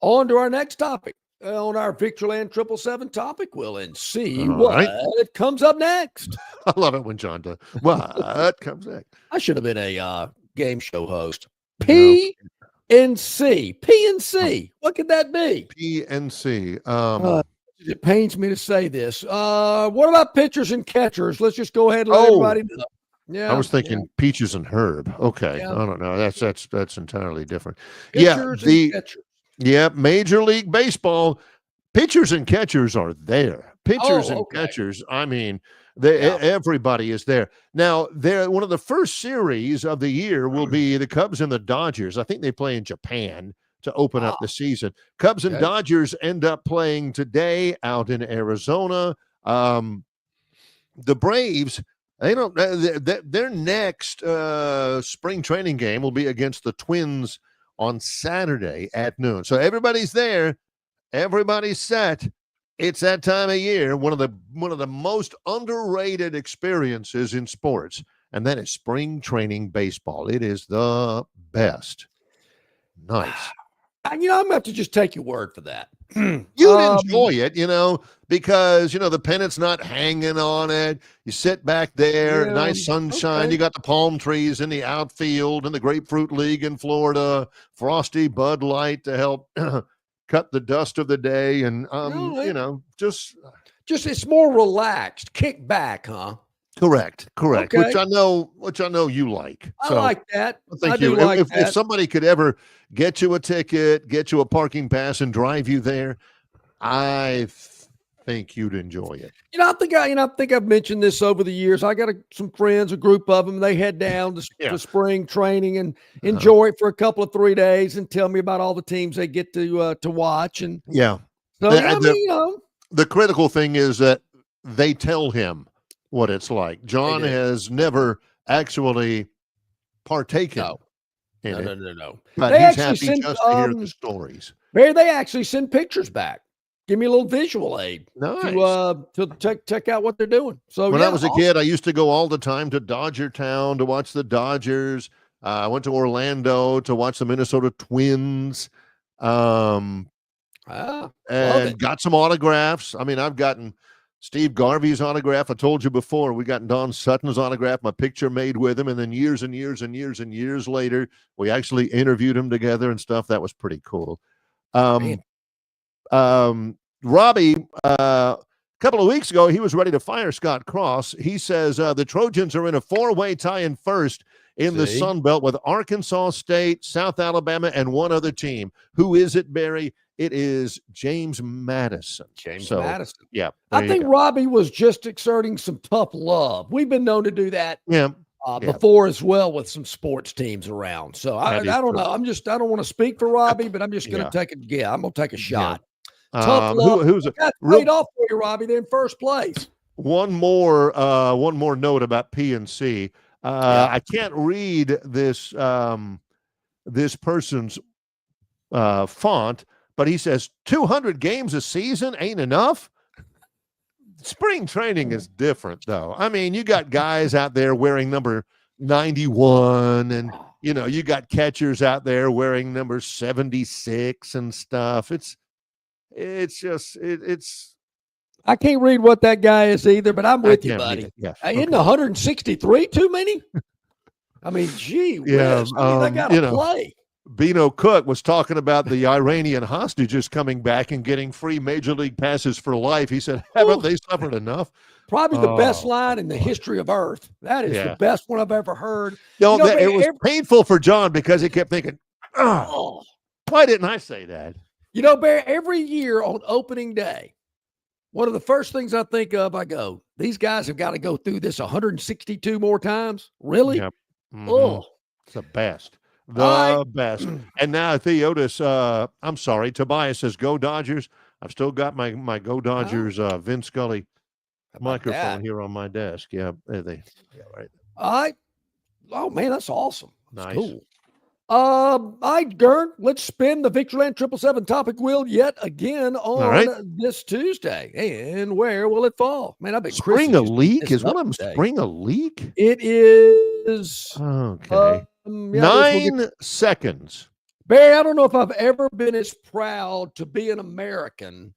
on to our next topic. On our Victorland 777 topic, Will, and see what comes up next. I love it when John does. What comes next? I should have been a game show host. P and C. What could that be? PNC. It pains me to say this. What about pitchers and catchers? Let's just go ahead and let everybody know. Yeah, I was thinking peaches and herb. Okay, I don't know. That's entirely different. Pitchers and catchers. Yeah, Major League Baseball pitchers and catchers are there. Pitchers and catchers. I mean, everybody is there. Now, one of the first series of the year will be the Cubs and the Dodgers. I think they play in Japan to open up the season. Cubs and Dodgers end up playing today out in Arizona. The Braves, their next spring training game will be against the Twins on Saturday at noon. So everybody's there. Everybody's set. It's that time of year, one of the most underrated experiences in sports, and that is spring training baseball. It is the best. Nice. I'm going to have to just take your word for that. You'd enjoy it, because, the pennant's not hanging on it. You sit back there, nice sunshine. You got the palm trees in the outfield and the Grapefruit League in Florida, frosty Bud Light to help cut the dust of the day. And, just it's more relaxed, kick back, huh? Correct. Okay. Which I know you like. I like that. Thank you. If somebody could ever get you a ticket, get you a parking pass, and drive you there, I think you'd enjoy it. I think I've mentioned this over the years. I got some friends, a group of them. They head down to spring training and enjoy it for a couple of 3 days and tell me about all the teams they get to watch. And so the critical thing is that they tell him what it's like. John has never actually partaken in it. No. But he's happy just to hear the stories. They actually send pictures back. Give me a little visual aid to check out what they're doing. So when I was a kid, I used to go all the time to Dodger Town to watch the Dodgers. I went to Orlando to watch the Minnesota Twins. And got some autographs. I mean, I've gotten Steve Garvey's autograph. I told you before, we got Don Sutton's autograph, my picture made with him. And then years and years and years and years later, we actually interviewed him together and stuff. That was pretty cool. Robbie, a couple of weeks ago, he was ready to fire Scott Cross. He says the Trojans are in a 4-way tie in first in the Sun Belt with Arkansas State, South Alabama, and one other team. Who is it, Barry? It is James Madison. Madison. Yeah. I think Robbie was just exerting some tough love. We've been known to do that before as well with some sports teams around. So I don't know. I don't want to speak for Robbie, but I'm just going to take I'm going to take a shot. Tough love. That's paid off for you, Robbie. They're in first place. One more note about PNC. I can't read this person's font, but he says 200 games a season ain't enough. Spring training is different, though. I mean, you got guys out there wearing number 91, and you got catchers out there wearing number 76 and stuff. It's I can't read what that guy is either, but I'm with you, buddy. Isn't 163 too many? I mean, gee whiz. They got to play. Bino Cook was talking about the Iranian hostages coming back and getting free major league passes for life. He said, haven't they suffered enough? Probably the best line in the history of Earth. That is the best one I've ever heard. It was painful for John because he kept thinking, why didn't I say that? Barry, every year on opening day, one of the first things I think of, I go, these guys have got to go through this 162 more times? Really? Yep. Mm-hmm. Oh. It's the best. Best. And now Tobias says, go Dodgers. I've still got my Go Dodgers Vin Scully microphone here on my desk. Yeah, right. All right. Oh, man, that's awesome. Nice. Cool. All right, Gern, let's spin the Victoryland 777 topic wheel yet again on this Tuesday. And where will it fall? Man, I bet Spring a leak? Is one of them spring a leak? It is. Okay. Yeah, 9 seconds. Barry, I don't know if I've ever been as proud to be an American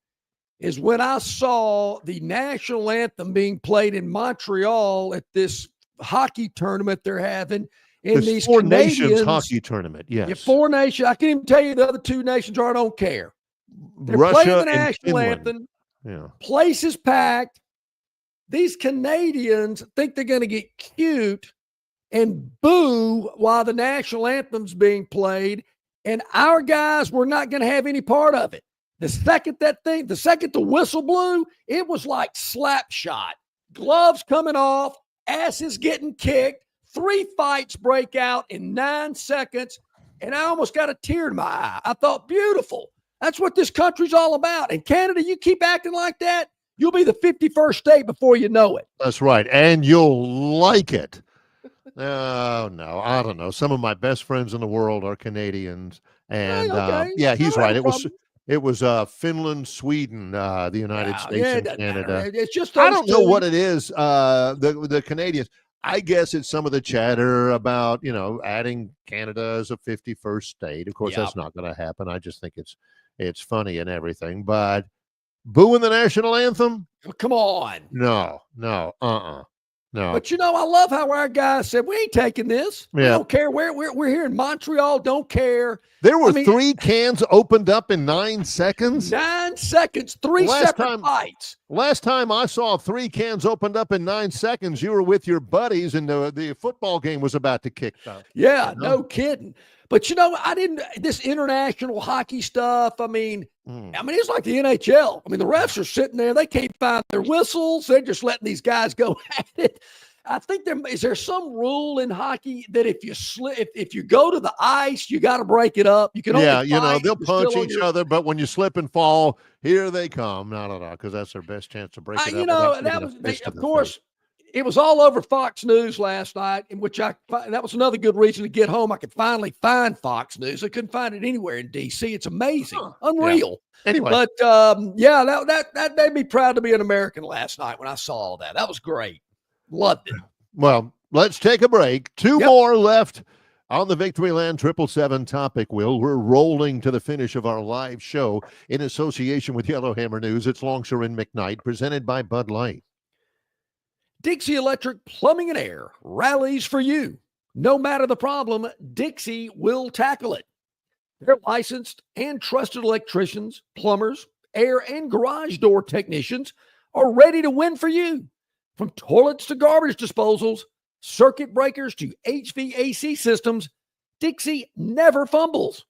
as when I saw the national anthem being played in Montreal at this hockey tournament they're having. In these Four Canadians, Nations hockey tournament, yes. Yeah, 4 nations. I can't even tell you the other 2 nations are. I don't care. They're Russia playing the and national Finland. anthem. Yeah. Place is packed. These Canadians think they're going to get cute and boo while the national anthem's being played, and our guys were not going to have any part of it. The second the whistle blew, it was like slap shot. Gloves coming off, asses getting kicked. 3 fights break out in 9 seconds, and I almost got a tear in my eye. I thought, beautiful. That's what this country's all about. And Canada, you keep acting like that, you'll be the 51st state before you know it. That's right, and you'll like it. No, I don't know. Some of my best friends in the world are Canadians, and yeah, he's right. It was Finland, Sweden, the United States, and Canada. It's just I don't know what it is. The Canadians. I guess it's some of the chatter about, adding Canada as a 51st state. Of course, that's not going to happen. I just think it's funny and everything. But booing the national anthem? Come on. No. No. But I love how our guys said, we ain't taking this. We don't care. We're here in Montreal. Don't care. There were 3 cans opened up in 9 seconds. 9 seconds, 3 separate fights. Last time I saw 3 cans opened up in 9 seconds, you were with your buddies and the football game was about to kick off. Yeah, no kidding. But this international hockey stuff, it's like the NHL. The refs are sitting there. They can't find their whistles. They're just letting these guys go at it. I think is there some rule in hockey that if you go to the ice, you got to break it up. You can only fight, they'll punch each other, but when you slip and fall, here they come. No, because that's their best chance to break it up. That was, of course, it was all over Fox News last night, in which that was another good reason to get home. I could finally find Fox News. I couldn't find it anywhere in D.C. It's amazing, unreal. Yeah. Anyway, but that made me proud to be an American last night when I saw all that. That was great. Loved it. Well, let's take a break. 2 more left on the Victoryland 777 topic, Will. We're rolling to the finish of our live show in association with Yellowhammer News. It's Longshore and McKnight, presented by Bud Light. Dixie Electric Plumbing and Air rallies for you. No matter the problem, Dixie will tackle it. They're licensed and trusted electricians, plumbers, air and garage door technicians are ready to win for you. From toilets to garbage disposals, circuit breakers to HVAC systems, Dixie never fumbles.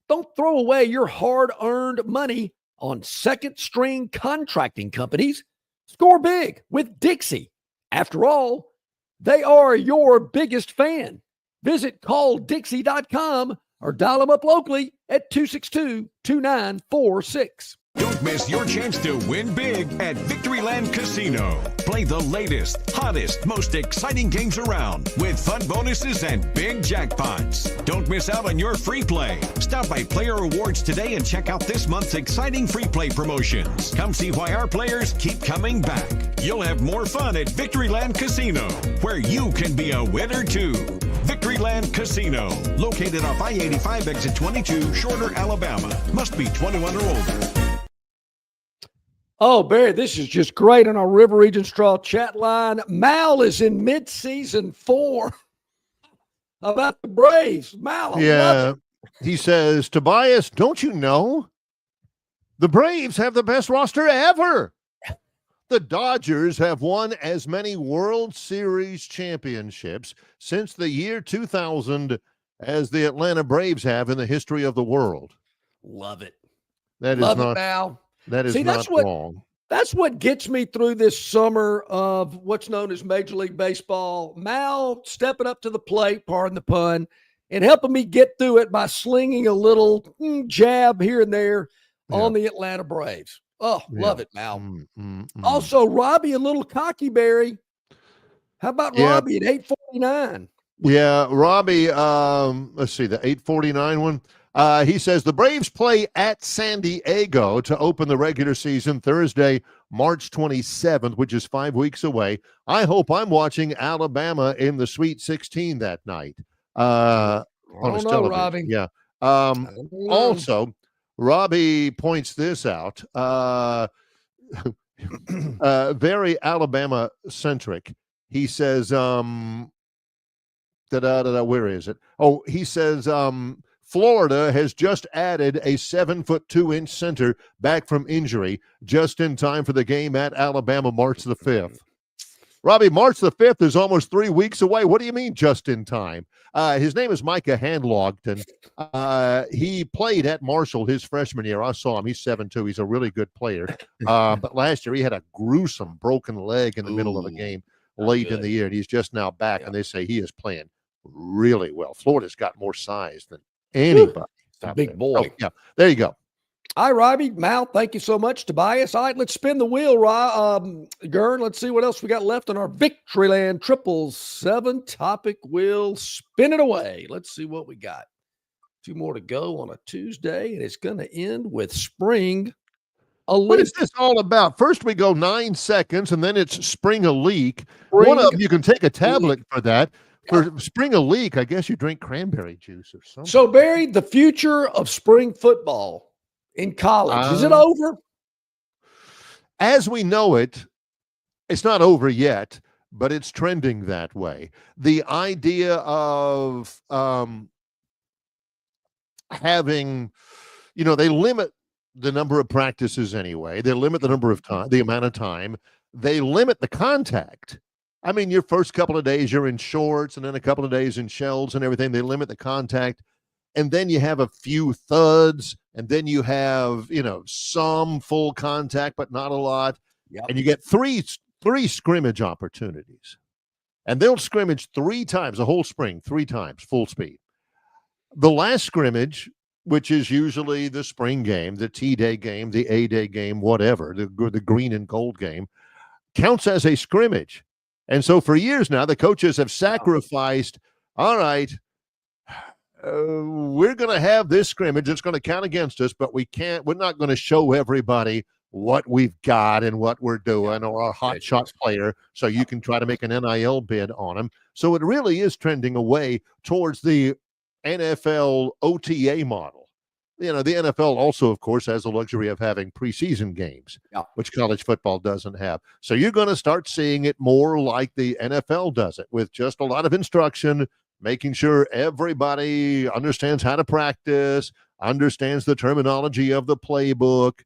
Don't throw away your hard-earned money on second-string contracting companies. Score big with Dixie. After all, they are your biggest fan. Visit calldixie.com or dial them up locally at 262-2946. Don't miss your chance to win big at Victoryland Casino. Play the latest, hottest, most exciting games around with fun bonuses and big jackpots. Don't miss out on your free play. Stop by Player Rewards today and check out this month's exciting free play promotions. Come see why our players keep coming back. You'll have more fun at Victoryland Casino, where you can be a winner too. Victoryland Casino, located off I-85 exit 22, Shorter, Alabama. Must be 21 or older. Oh, Barry, this is just great on our River Region Straw chat line. Mal is in mid-season 4 about the Braves. Mal, I love it. He says, Tobias, don't you know? The Braves have the best roster ever. The Dodgers have won as many World Series championships since the year 2000 as the Atlanta Braves have in the history of the world. Love it. That love is not, it, Mal. That is not wrong. That's what gets me through this summer of what's known as Major League Baseball. Mal stepping up to the plate, pardon the pun, and helping me get through it by slinging a little jab here and there on the Atlanta Braves. Oh, love it, Mal. Also, Robbie, a little cocky, Barry. How about Robbie at 849? Yeah, Robbie, let's see, the 849 one. He says the Braves play at San Diego to open the regular season Thursday, March 27th, which is 5 weeks away. I hope I'm watching Alabama in the Sweet 16 that night on his television. Robbie. Yeah. I don't know. Also, Robbie points this out. Very Alabama centric. He says, where is it? Oh, he says, Florida has just added a 7'2" center back from injury just in time for the game at Alabama, March the 5th. Robbie, March the 5th is almost 3 weeks away. What do you mean just in time? His name is Micah Handlogton. He played at Marshall his freshman year. I saw him. He's 7'2". He's a really good player. But last year he had a gruesome broken leg in the middle of a game late in the year, and he's just now back, and they say he is playing really well. Florida's got more size than anybody. Big boy. Oh, yeah, there you go. All right, Robbie, Mal, thank you so much. Tobias. All right, let's spin the wheel, Gern. Let's see what else we got left on our Victoryland 777 topic wheel. Spin it away. Let's see what we got. 2 more to go on a Tuesday, and it's going to end with Spring a Leak. What is this all about? First we go 9 seconds, and then it's Spring a Leak. One of you can take a tablet for that. For Spring a Leak, I guess you drink cranberry juice or something. So, Barry, the future of spring football in college, is it over? As we know it, it's not over yet, but it's trending that way. The idea of having, they limit the number of practices anyway. They limit the number of time, the amount of time. They limit the contact. I mean, your first couple of days you're in shorts, and then a couple of days in shells and everything. They limit the contact. And then you have a few thuds, and then you have, some full contact, but not a lot. Yep. And you get three scrimmage opportunities. And they'll scrimmage 3 times, the whole spring, 3 times, full speed. The last scrimmage, which is usually the spring game, the T-Day game, the A-Day game, whatever, the green and gold game, counts as a scrimmage. And so for years now, the coaches have sacrificed, all right, we're going to have this scrimmage. It's going to count against us, but we're not going to show everybody what we've got and what we're doing, or a hot shot player, so you can try to make an NIL bid on them. So it really is trending away towards the NFL OTA model. The NFL also, of course, has the luxury of having preseason games, which college football doesn't have. So you're going to start seeing it more like the NFL does it, with just a lot of instruction, making sure everybody understands how to practice, understands the terminology of the playbook.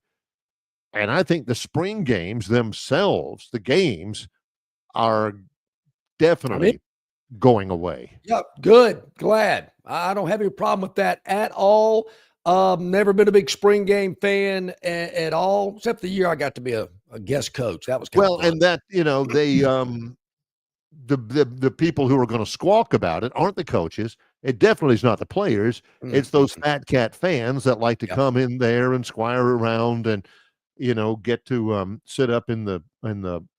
And I think the spring games themselves, the games, are definitely going away. Yep, good, glad. I don't have any problem with that at all. Never been a big spring game fan at all, except the year I got to be a guest coach. That was kind of fun. And that, they the people who are going to squawk about it aren't the coaches. It definitely is not the players. It's those fat cat fans that like to come in there and squire around and get to sit up in the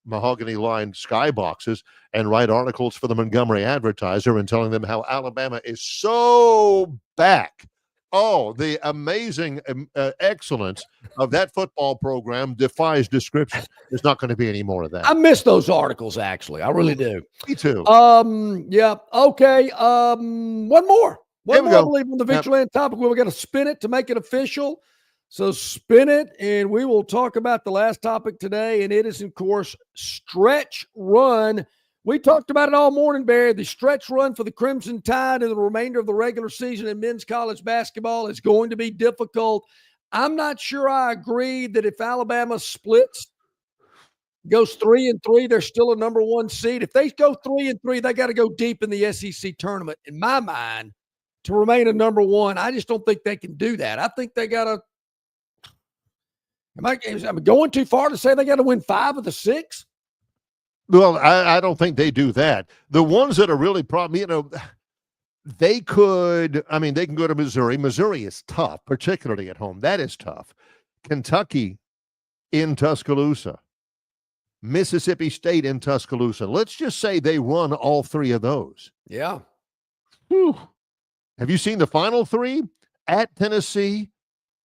mahogany lined skyboxes and write articles for the Montgomery Advertiser and telling them how Alabama is so back. Oh, the amazing excellence of that football program defies description. There's not going to be any more of that. I miss those articles, actually. I really do. Me too. Yeah. Okay. One more. One more, I believe, on the Victoryland topic. We're going to spin it to make it official. So spin it, and we will talk about the last topic today, and it is, of course, stretch run. We talked about it all morning, Barry. The stretch run for the Crimson Tide and the remainder of the regular season in men's college basketball is going to be difficult. I'm not sure I agree that if Alabama splits, goes 3-3, they're still a number 1 seed. If they go 3-3, they got to go deep in the SEC tournament, in my mind, to remain a number 1. I just don't think they can do that. I think they got to – am I going too far to say they got to win 5 of the 6? Well, I don't think they do that. The ones that are really they can go to Missouri. Missouri is tough, particularly at home. That is tough. Kentucky in Tuscaloosa. Mississippi State in Tuscaloosa. Let's just say they run all 3 of those. Yeah. Whew. Have you seen the final three? At Tennessee,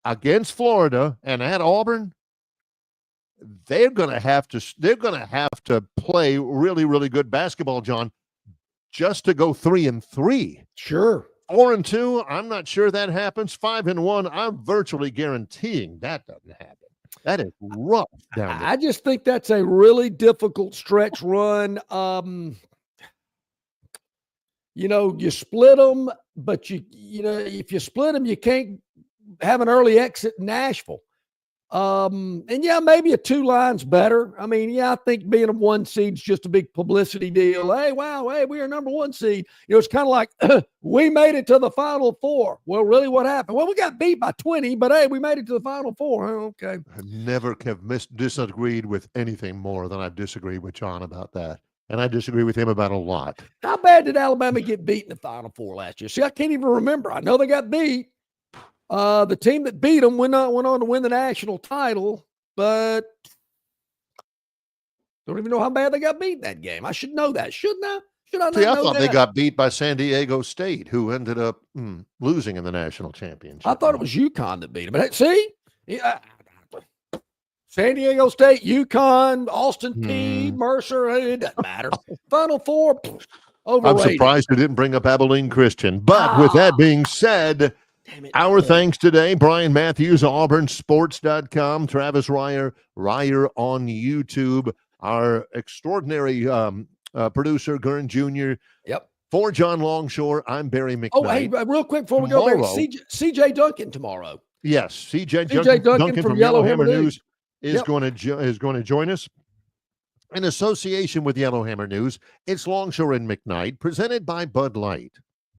against Florida, and at Auburn? They're going to have to play really, really good basketball, John, just to go 3-3. Sure. 4-2, I'm not sure that happens. 5-1, I'm virtually guaranteeing that doesn't happen. That is rough down there. I just think that's a really difficult stretch run. You split them, but if you split them, you can't have an early exit in Nashville. And yeah, maybe a 2 line's better. I mean, yeah, I think being a 1 seed is just a big publicity deal. Hey, wow, hey, we are number 1 seed. It's kind of like we made it to the Final Four. Well, really, what happened? Well, we got beat by 20, but hey, we made it to the Final Four. Oh, okay. I never have disagreed with anything more than I've disagreed with John about that. And I disagree with him about a lot. How bad did Alabama get beat in the Final Four last year? See, I can't even remember. I know they got beat. The team that beat them went on to win the national title, but don't even know how bad they got beat in that game. I should know that, shouldn't I? Should I not know I thought that? they got beat by San Diego State, who ended up losing in the national championship. I thought it was UConn that beat them. But see, San Diego State, UConn, Austin Peay, Mercer, it doesn't matter. Final Four, overrated. I'm surprised you didn't bring up Abilene Christian. But with that being said, our thanks today, Bryan Matthews, AuburnSports.com, Travis Reier on YouTube, our extraordinary producer, Gurn Jr. Yep. For John Longshore, I'm Barry McKnight. Oh, hey, real quick before we go, Barry, CJ Duncan tomorrow. Yes, CJ Duncan from Yellowhammer News is going to join us. In association with Yellowhammer News, it's Longshore and McKnight, presented by Bud Light.